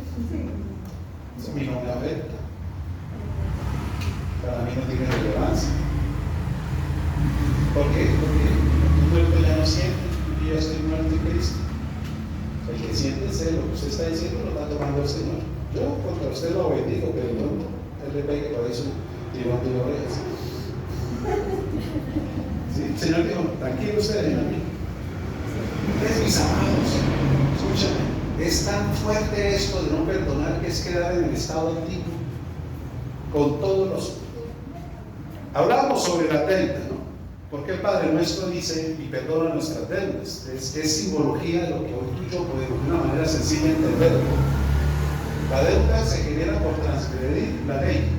Eso a mí no me afecta. Para mí no tiene relevancia. ¿Por qué? Porque tu cuerpo ya no siente, y yo estoy muerto en Cristo. El que siente lo que usted está diciendo lo está tomando el Señor. Yo contra usted lo bendigo, pero no, Él le pegue por eso tirón de orejas. ¿Sí? El Señor dijo, tranquilo ustedes, a mí. Ustedes, mis amados, escúchame, es tan fuerte esto de no perdonar que es quedar en el estado antiguo con todos los. Hablábamos sobre la deuda, ¿no? Porque el Padre Nuestro dice y perdona nuestras deudas. Es simbología de lo que hoy tú y yo podemos de una manera sencilla entenderlo. La deuda se genera por transgredir la ley,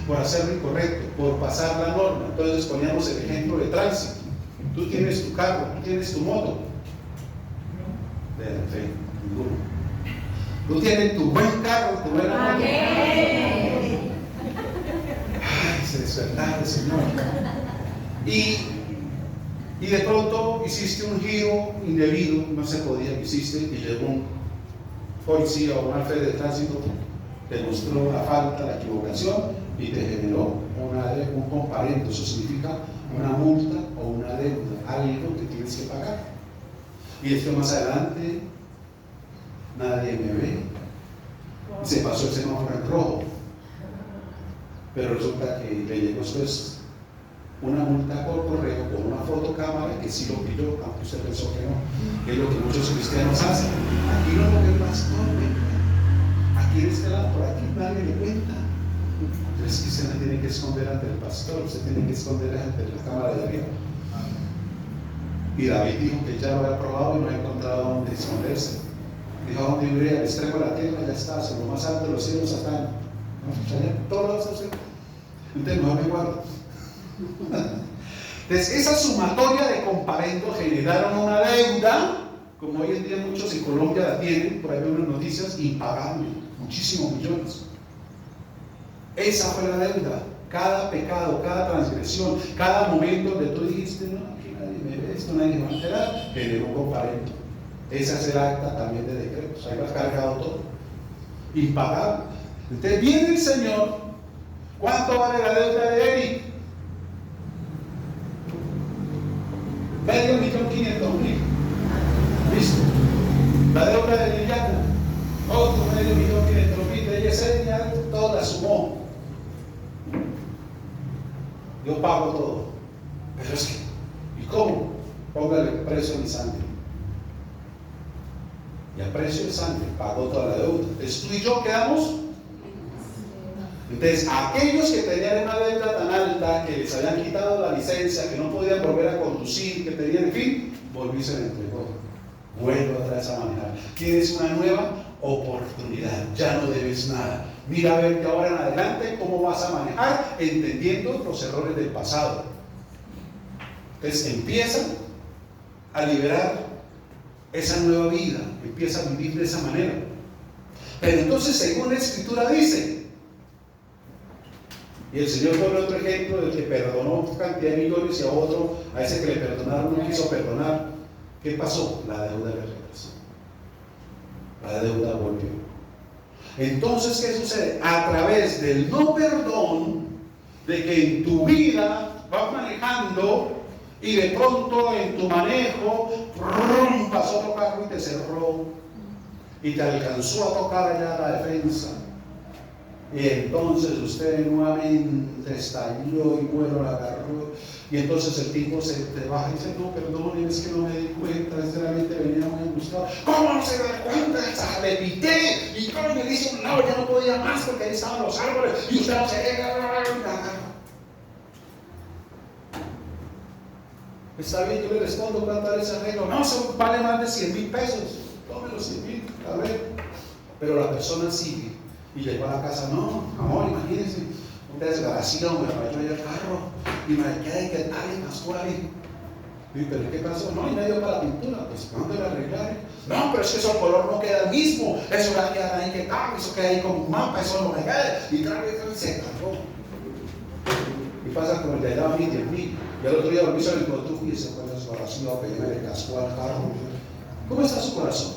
por hacer lo incorrecto, por pasar la norma. Entonces poníamos el ejemplo de tránsito. Tú tienes tu carro, tú tienes tu moto. De la fe, ninguno. Tú tienes tu buen carro, tu buena moto. Ay, se despertaba el Señor. Y de pronto hiciste un giro indebido, no se podía, hiciste, y llegó un policía o un alférez de tránsito, te mostró la falta, la equivocación y te generó un comparendo. Eso significa una multa o una deuda, algo que tienes que pagar. Y esto más adelante, nadie me ve. Se pasó el semáforo en rojo, pero resulta que le llegó después una multa por correo con una fotocámara que sí lo pilló, aunque usted pensó que no, que es lo que muchos cristianos hacen. Aquí no lo ve el pastor, aquí en este lado, por aquí nadie le cuenta. Entonces usted no tiene que esconder ante el pastor, usted tiene que esconder ante la cámara de arriba. Y David dijo que ya lo había probado y no había encontrado dónde esconderse. Dijo, ¿a dónde iré? Al extremo de la tierra, ya está, hacia lo más alto de los cielos están. Todos lados a usted. Entonces mejor me guardo. Entonces esa sumatoria de comparendo generaron una deuda como hoy en día muchos en Colombia la tienen, por ahí veo unas noticias, impagable, muchísimos millones. Esa fue la deuda. Cada pecado, cada transgresión, cada momento donde tú dijiste, no, aquí nadie me ve esto, nadie me va a enterar, generó un comparendo. Esa es el acta también de decretos, ahí va cargado todo. Impagable. Entonces viene el Señor. ¿Cuánto vale la deuda de Eric? 500,000. ¿Listo? La deuda de Liliana, otro 500,000. De Yesenia, todo la sumó. Yo pago todo. Pero es que, ¿y cómo? Póngale precio a mi sangre. Y a precio de sangre pagó toda la deuda. Entonces tú y yo quedamos. Entonces, aquellos que tenían una deuda tan alta, que les habían quitado la licencia, que no podían volver a conducir, que tenían, en fin, volví y se le entregó. Vuelvo otra vez a manejar. Tienes una nueva oportunidad, ya no debes nada. Mira a ver de ahora en adelante cómo vas a manejar, entendiendo los errores del pasado. Entonces, empieza a liberar esa nueva vida, empieza a vivir de esa manera. Pero entonces, según la Escritura dice, y el Señor pone otro ejemplo del que perdonó cantidad de millones y a otro, a ese que le perdonaron no quiso perdonar. ¿Qué pasó? La deuda le regresó. La deuda volvió. Entonces, ¿qué sucede? A través del no perdón, de que en tu vida vas manejando y de pronto en tu manejo pasó otro carro y te cerró y te alcanzó a tocar allá la defensa. Y entonces usted nuevamente estalló y bueno la agarró. Y entonces el tipo se te baja y dice, no, perdón, es que no me di cuenta, sinceramente venía muy angustiado. ¿Cómo no se da cuenta? Le pité y como me dice un lado, ya no podía más porque ahí estaban los árboles y usted no se llega. Está bien, yo le respondo, ¿cuánto vale ese arreglo? No, eso vale más de 100,000 pesos. Tome los 100,000, a ver. Pero la persona sigue. Y llegó a la casa, no, amor, imagínense, un desgraciado me rayó allá el carro y me quedé que tal y más por ahí. Y pero ¿qué pasó? No, y me dio para la pintura, pues ¿cuándo la arreglar? No, pero es que eso el color no queda el mismo, eso va a quedar ahí que tal, eso queda ahí como un mapa, eso no me queda, y tal, y se cargó. Y pasa como el de allá a mí, 10,000. Y al otro día volví a encontró tú y se fue a su corazón, que me le cascó al carro. ¿Cómo está su corazón?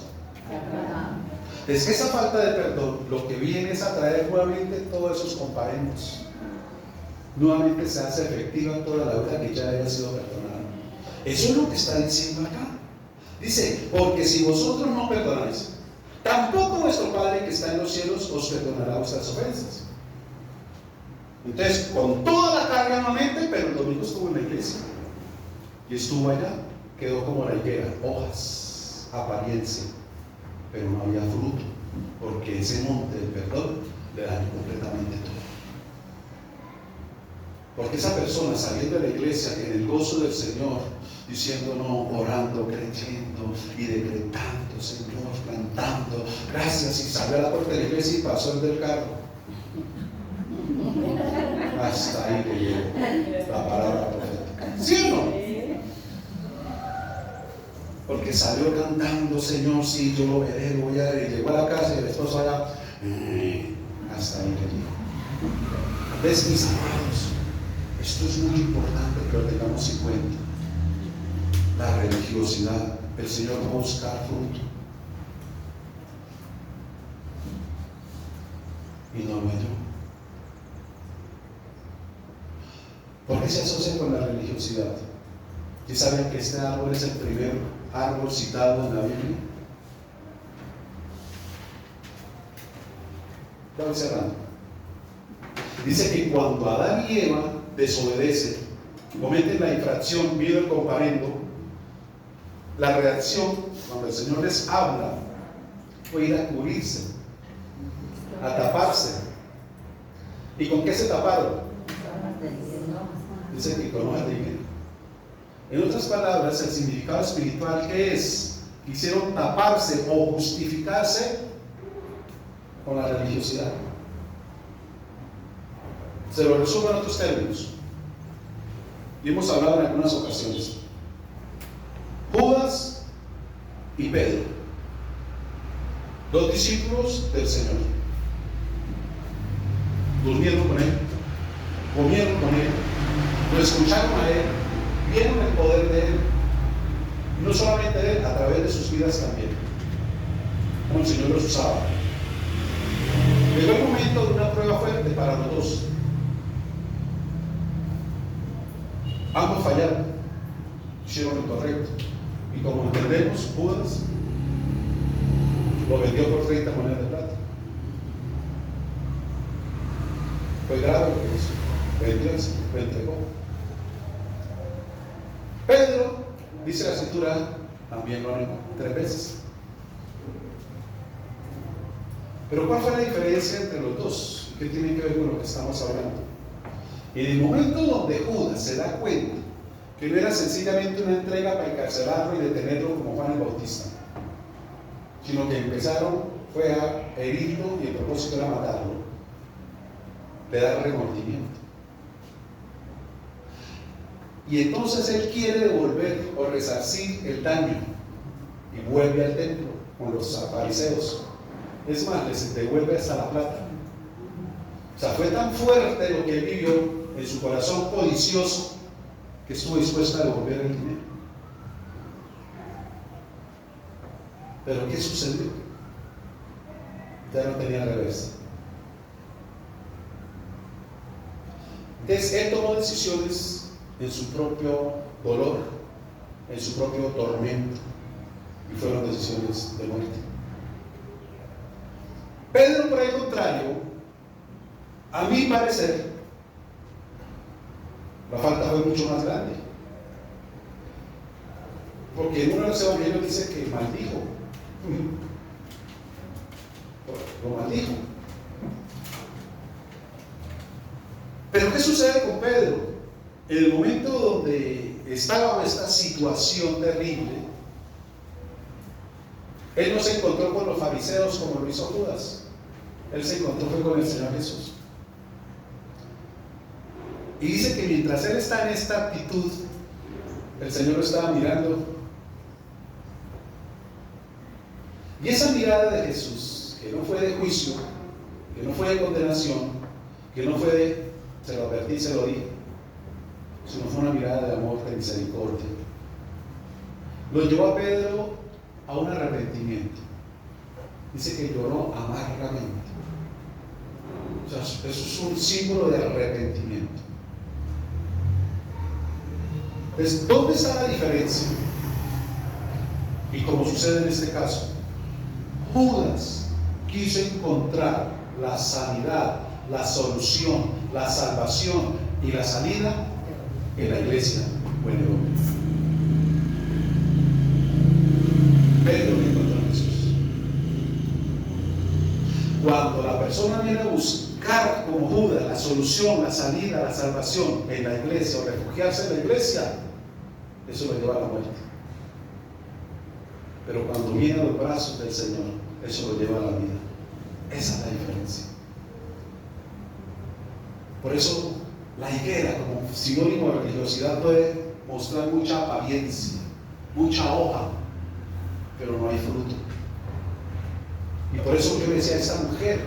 Es que esa falta de perdón lo que viene es a traer nuevamente todos esos comparendos. Nuevamente se hace efectiva toda la deuda que ya había sido perdonada. Eso es lo que está diciendo acá. Dice, porque si vosotros no perdonáis, tampoco vuestro Padre que está en los cielos os perdonará vuestras ofensas. Entonces, con toda la carga nuevamente, pero el domingo estuvo en la iglesia. Y estuvo allá, quedó como la higuera, hojas, apariencia. Pero no había fruto, porque ese monte del perdón le dañó completamente todo. Porque esa persona saliendo de la iglesia en el gozo del Señor, diciendo no, orando, creyendo y decretando, Señor, plantando, gracias, y salió a la puerta de la iglesia y pasó el del carro. Hasta ahí que llegó la palabra profética. ¿Sí o no? Porque salió cantando, Señor, sí, yo lo veré, lo voy a ver. Y llegó a la casa y el esposo allá, hasta ahí que llegó. ¿Ves, mis amados? Esto es muy importante que lo tengamos en cuenta. La religiosidad, el Señor va a buscar fruto. Y no lo halló. ¿Por qué se asocia con la religiosidad? ¿Y saben que este árbol es el primer árbol citado en la Biblia? Voy cerrando. Dice que cuando Adán y Eva desobedecen, cometen la infracción, viendo el comparendo, la reacción, cuando el Señor les habla, fue ir a cubrirse, a taparse. ¿Y con qué se taparon? Dice que con hojas de higuera. En otras palabras, el significado espiritual que es, quisieron taparse o justificarse con la religiosidad. Se lo resumo en otros términos. Y hemos hablado en algunas ocasiones. Judas y Pedro, dos discípulos del Señor. Durmieron con Él, comieron con Él, lo escucharon a Él, vieron el poder de Él. Y no solamente de Él, a través de sus vidas también, como el Señor los usaba. Llegó el momento de una prueba fuerte para los dos. Ambos fallaron, hicieron lo correcto. Y como entendemos, Judas lo vendió por 30 monedas de plata. Fue grave lo que hizo. Vendió, lo entregó. Pedro, dice la Escritura, también lo negó 3 veces. Pero ¿cuál fue la diferencia entre los dos? ¿Qué tiene que ver con lo que estamos hablando? En el momento donde Judas se da cuenta que no era sencillamente una entrega para encarcelarlo y detenerlo como Juan el Bautista, sino que fue a herirlo y el propósito era matarlo, le da remordimiento. Y entonces él quiere devolver o resarcir el daño y vuelve al templo con los fariseos. Es más, les devuelve hasta la plata. O sea, fue tan fuerte lo que él vivió en su corazón codicioso que estuvo dispuesto a devolver el dinero. Pero ¿qué sucedió? Ya no tenía reversa. Entonces él tomó decisiones en su propio dolor, en su propio tormento, y fueron decisiones de muerte. Pedro, por el contrario, a mi parecer, la falta fue mucho más grande. Porque en uno de los evangelios dice que maldijo. Lo maldijo. Pero ¿qué sucede con Pedro? En el momento donde estaba en esta situación terrible, él no se encontró con los fariseos como lo hizo Judas. Él se encontró fue con el Señor Jesús. Y dice que mientras él está en esta actitud, el Señor lo estaba mirando. Y esa mirada de Jesús, que no fue de juicio, que no fue de condenación, que no fue de, se lo advertí, se lo dije, sino fue una mirada de amor, de misericordia, lo llevó a Pedro a un arrepentimiento. Dice que lloró amargamente. O sea, eso es un símbolo de arrepentimiento. Entonces, ¿dónde está la diferencia? Y como sucede en este caso, Judas quiso encontrar la sanidad, la solución, la salvación y la salida en la iglesia o en el hombre. Pedro no encontró a Jesús. Cuando la persona viene a buscar como Judas la solución, la salida, la salvación en la iglesia o refugiarse en la iglesia, eso lo lleva a la muerte. Pero cuando viene a los brazos del Señor, eso lo lleva a la vida. Esa es la diferencia. Por eso la higuera como sinónimo de religiosidad puede mostrar mucha apariencia, mucha hoja, pero no hay fruto. Y por eso yo decía a esta mujer,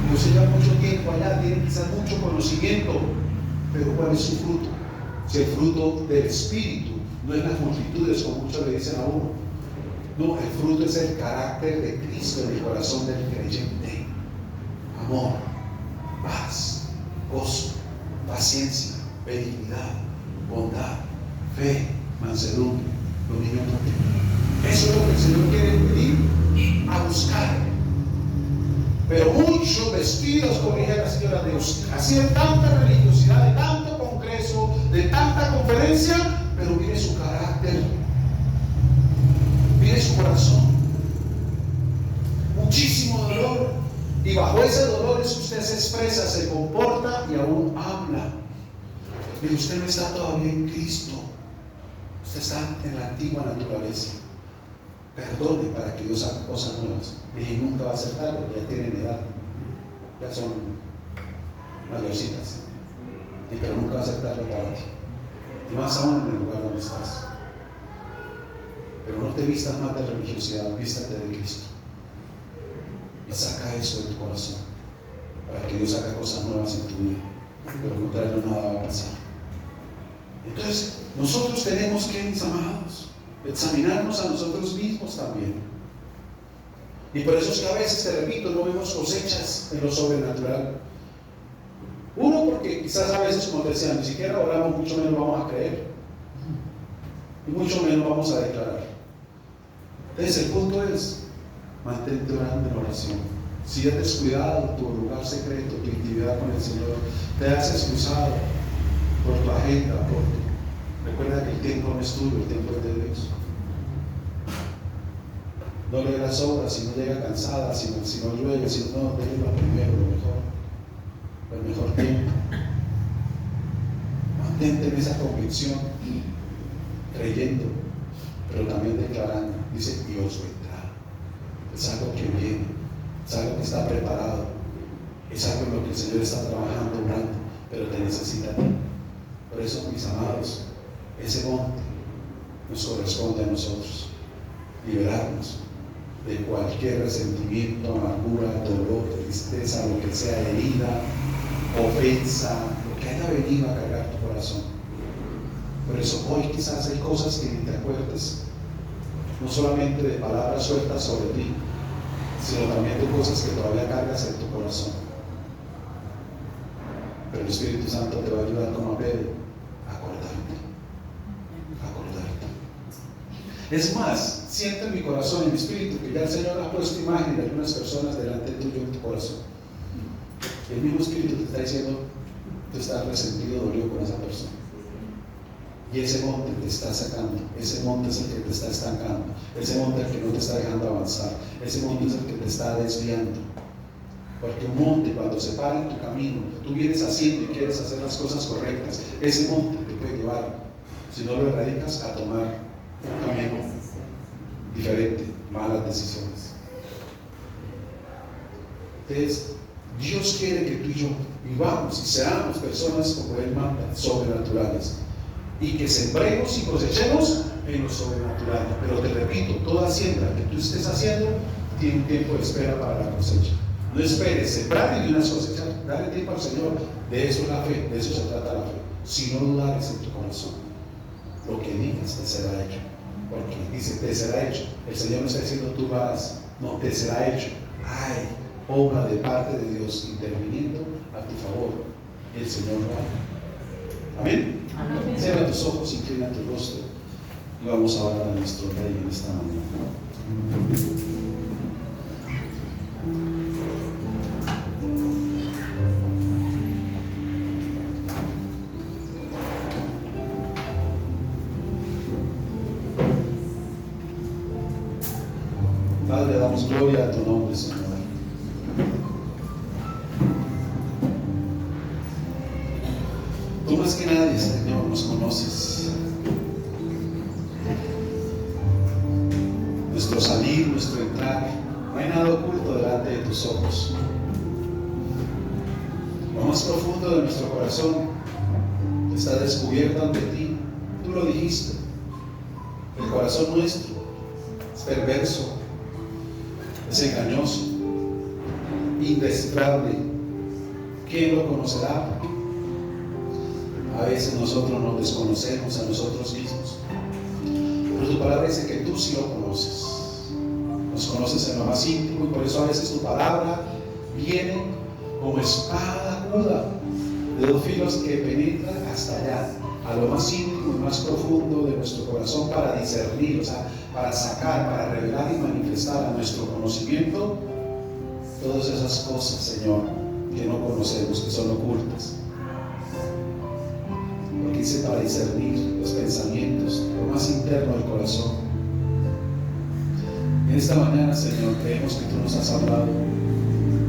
como se lleva mucho tiempo allá, tiene quizás mucho conocimiento, pero ¿cuál es su fruto? Si el fruto del Espíritu no es las multitudes como muchos le dicen a uno, no, el fruto es el carácter de Cristo en el corazón del creyente. Amor, paz, gozo, paciencia, benignidad, bondad, fe, mansedumbre, dominio propio. Eso es lo que el Señor quiere venir a buscar. Pero muchos vestidos, corrige la señora Dios, así de tanta religiosidad, de tanto congreso, de tanta conferencia, pero mire su carácter, mire su corazón, muchísimo dolor, y bajo ese dolor es que usted se expresa, se comporta y aún habla. Pero usted no está todavía en Cristo, usted está en la antigua naturaleza. Perdone para que Dios haga cosas nuevas. Y nunca va a ser tarde, ya tienen edad, ya son mayorcitas, pero nunca va a ser tarde para ti, y más aún en el lugar donde estás. pero no te vistas más de religiosidad, vístate de Cristo. Y saca eso de tu corazón, para que Dios haga cosas nuevas en tu vida. De lo contrario, nada va a pasar. Entonces, nosotros tenemos que, mis amados, examinarnos a nosotros mismos también. Y por eso es que a veces, te repito, no vemos cosechas en lo sobrenatural. Uno, porque quizás a veces, como te decía, ni siquiera oramos, mucho menos vamos a creer. Y mucho menos vamos a declarar. Entonces el punto es, mantente orando en oración. Si has descuidado tu lugar secreto, tu intimidad con el Señor, te has excusado por tu agenda, recuerda que el tiempo no es tuyo, el tiempo es de Dios. No le das obras si no llega cansada, si no llueve, si no, déle lo primero, el mejor tiempo. Mantente en esa convicción, creyendo, pero también declarando. Dice, Dios vendrá. Es algo que viene, es algo que está preparado, es algo en lo que el Señor está trabajando, orando, pero te necesita a ti. Por eso, mis amados, ese monte nos corresponde a nosotros, liberarnos de cualquier resentimiento, amargura, dolor, tristeza, lo que sea, herida, ofensa, lo que haya venido a cargar tu corazón. Por eso hoy quizás hay cosas que ni te acuerdes, no solamente de palabras sueltas sobre ti, sino también de cosas que todavía cargas en tu corazón. Pero el Espíritu Santo te va a ayudar como a Pedro a acordarte. Es más, siento en mi corazón, en mi espíritu, que ya el Señor ha puesto imagen de algunas personas delante tuyo en tu corazón. Y el mismo Espíritu te está diciendo, tú estás resentido, dolido con esa persona. Y ese monte te está sacando, ese monte es el que te está estancando, ese monte es el que no te está dejando avanzar, ese monte es el que te está desviando. Porque un monte, cuando se para en tu camino, tú vienes haciendo y quieres hacer las cosas correctas, ese monte te puede llevar, si no lo erradicas, a tomar un camino diferente, malas decisiones. Entonces, Dios quiere que tú y yo vivamos y seamos personas como Él manda, sobrenaturales, y que sembremos y cosechemos en lo sobrenatural. Pero te repito, toda siembra que tú estés haciendo tiene un tiempo de espera para la cosecha. No esperes sembrar y de unas cosechar. Dale tiempo al Señor. De eso es la fe, de eso se trata la fe. Si no dudares en tu corazón, lo que digas te será hecho. Porque dice, te será hecho. El Señor no está diciendo tú vas, no, te será hecho. Hay obra de parte de Dios interviniendo a tu favor. Y el Señor lo hará. Amén. Amén. Cierra tus ojos, inclina tu rostro y vamos a orar a nuestro Rey en esta mañana. Padre, damos gloria a tu nombre, Señor. Tú más que nadie, Señor, nos conoces. Nuestro salir, nuestro entrar, no hay nada oculto delante de tus ojos. Lo más profundo de nuestro corazón está descubierto ante ti. Tú lo dijiste. El corazón nuestro es perverso, es engañoso, indescifrable. ¿Quién lo conocerá? A veces nosotros nos desconocemos a nosotros mismos, pero tu palabra dice que tú sí lo conoces. Nos conoces en lo más íntimo y por eso a veces tu palabra viene como espada aguda de dos filos que penetra hasta allá, a lo más íntimo y más profundo de nuestro corazón, para discernir, o sea, para sacar, para revelar y manifestar a nuestro conocimiento todas esas cosas, Señor, que no conocemos, que son ocultas. Porque dice para discernir los pensamientos, lo más interno del corazón. En esta mañana, Señor, creemos que tú nos has hablado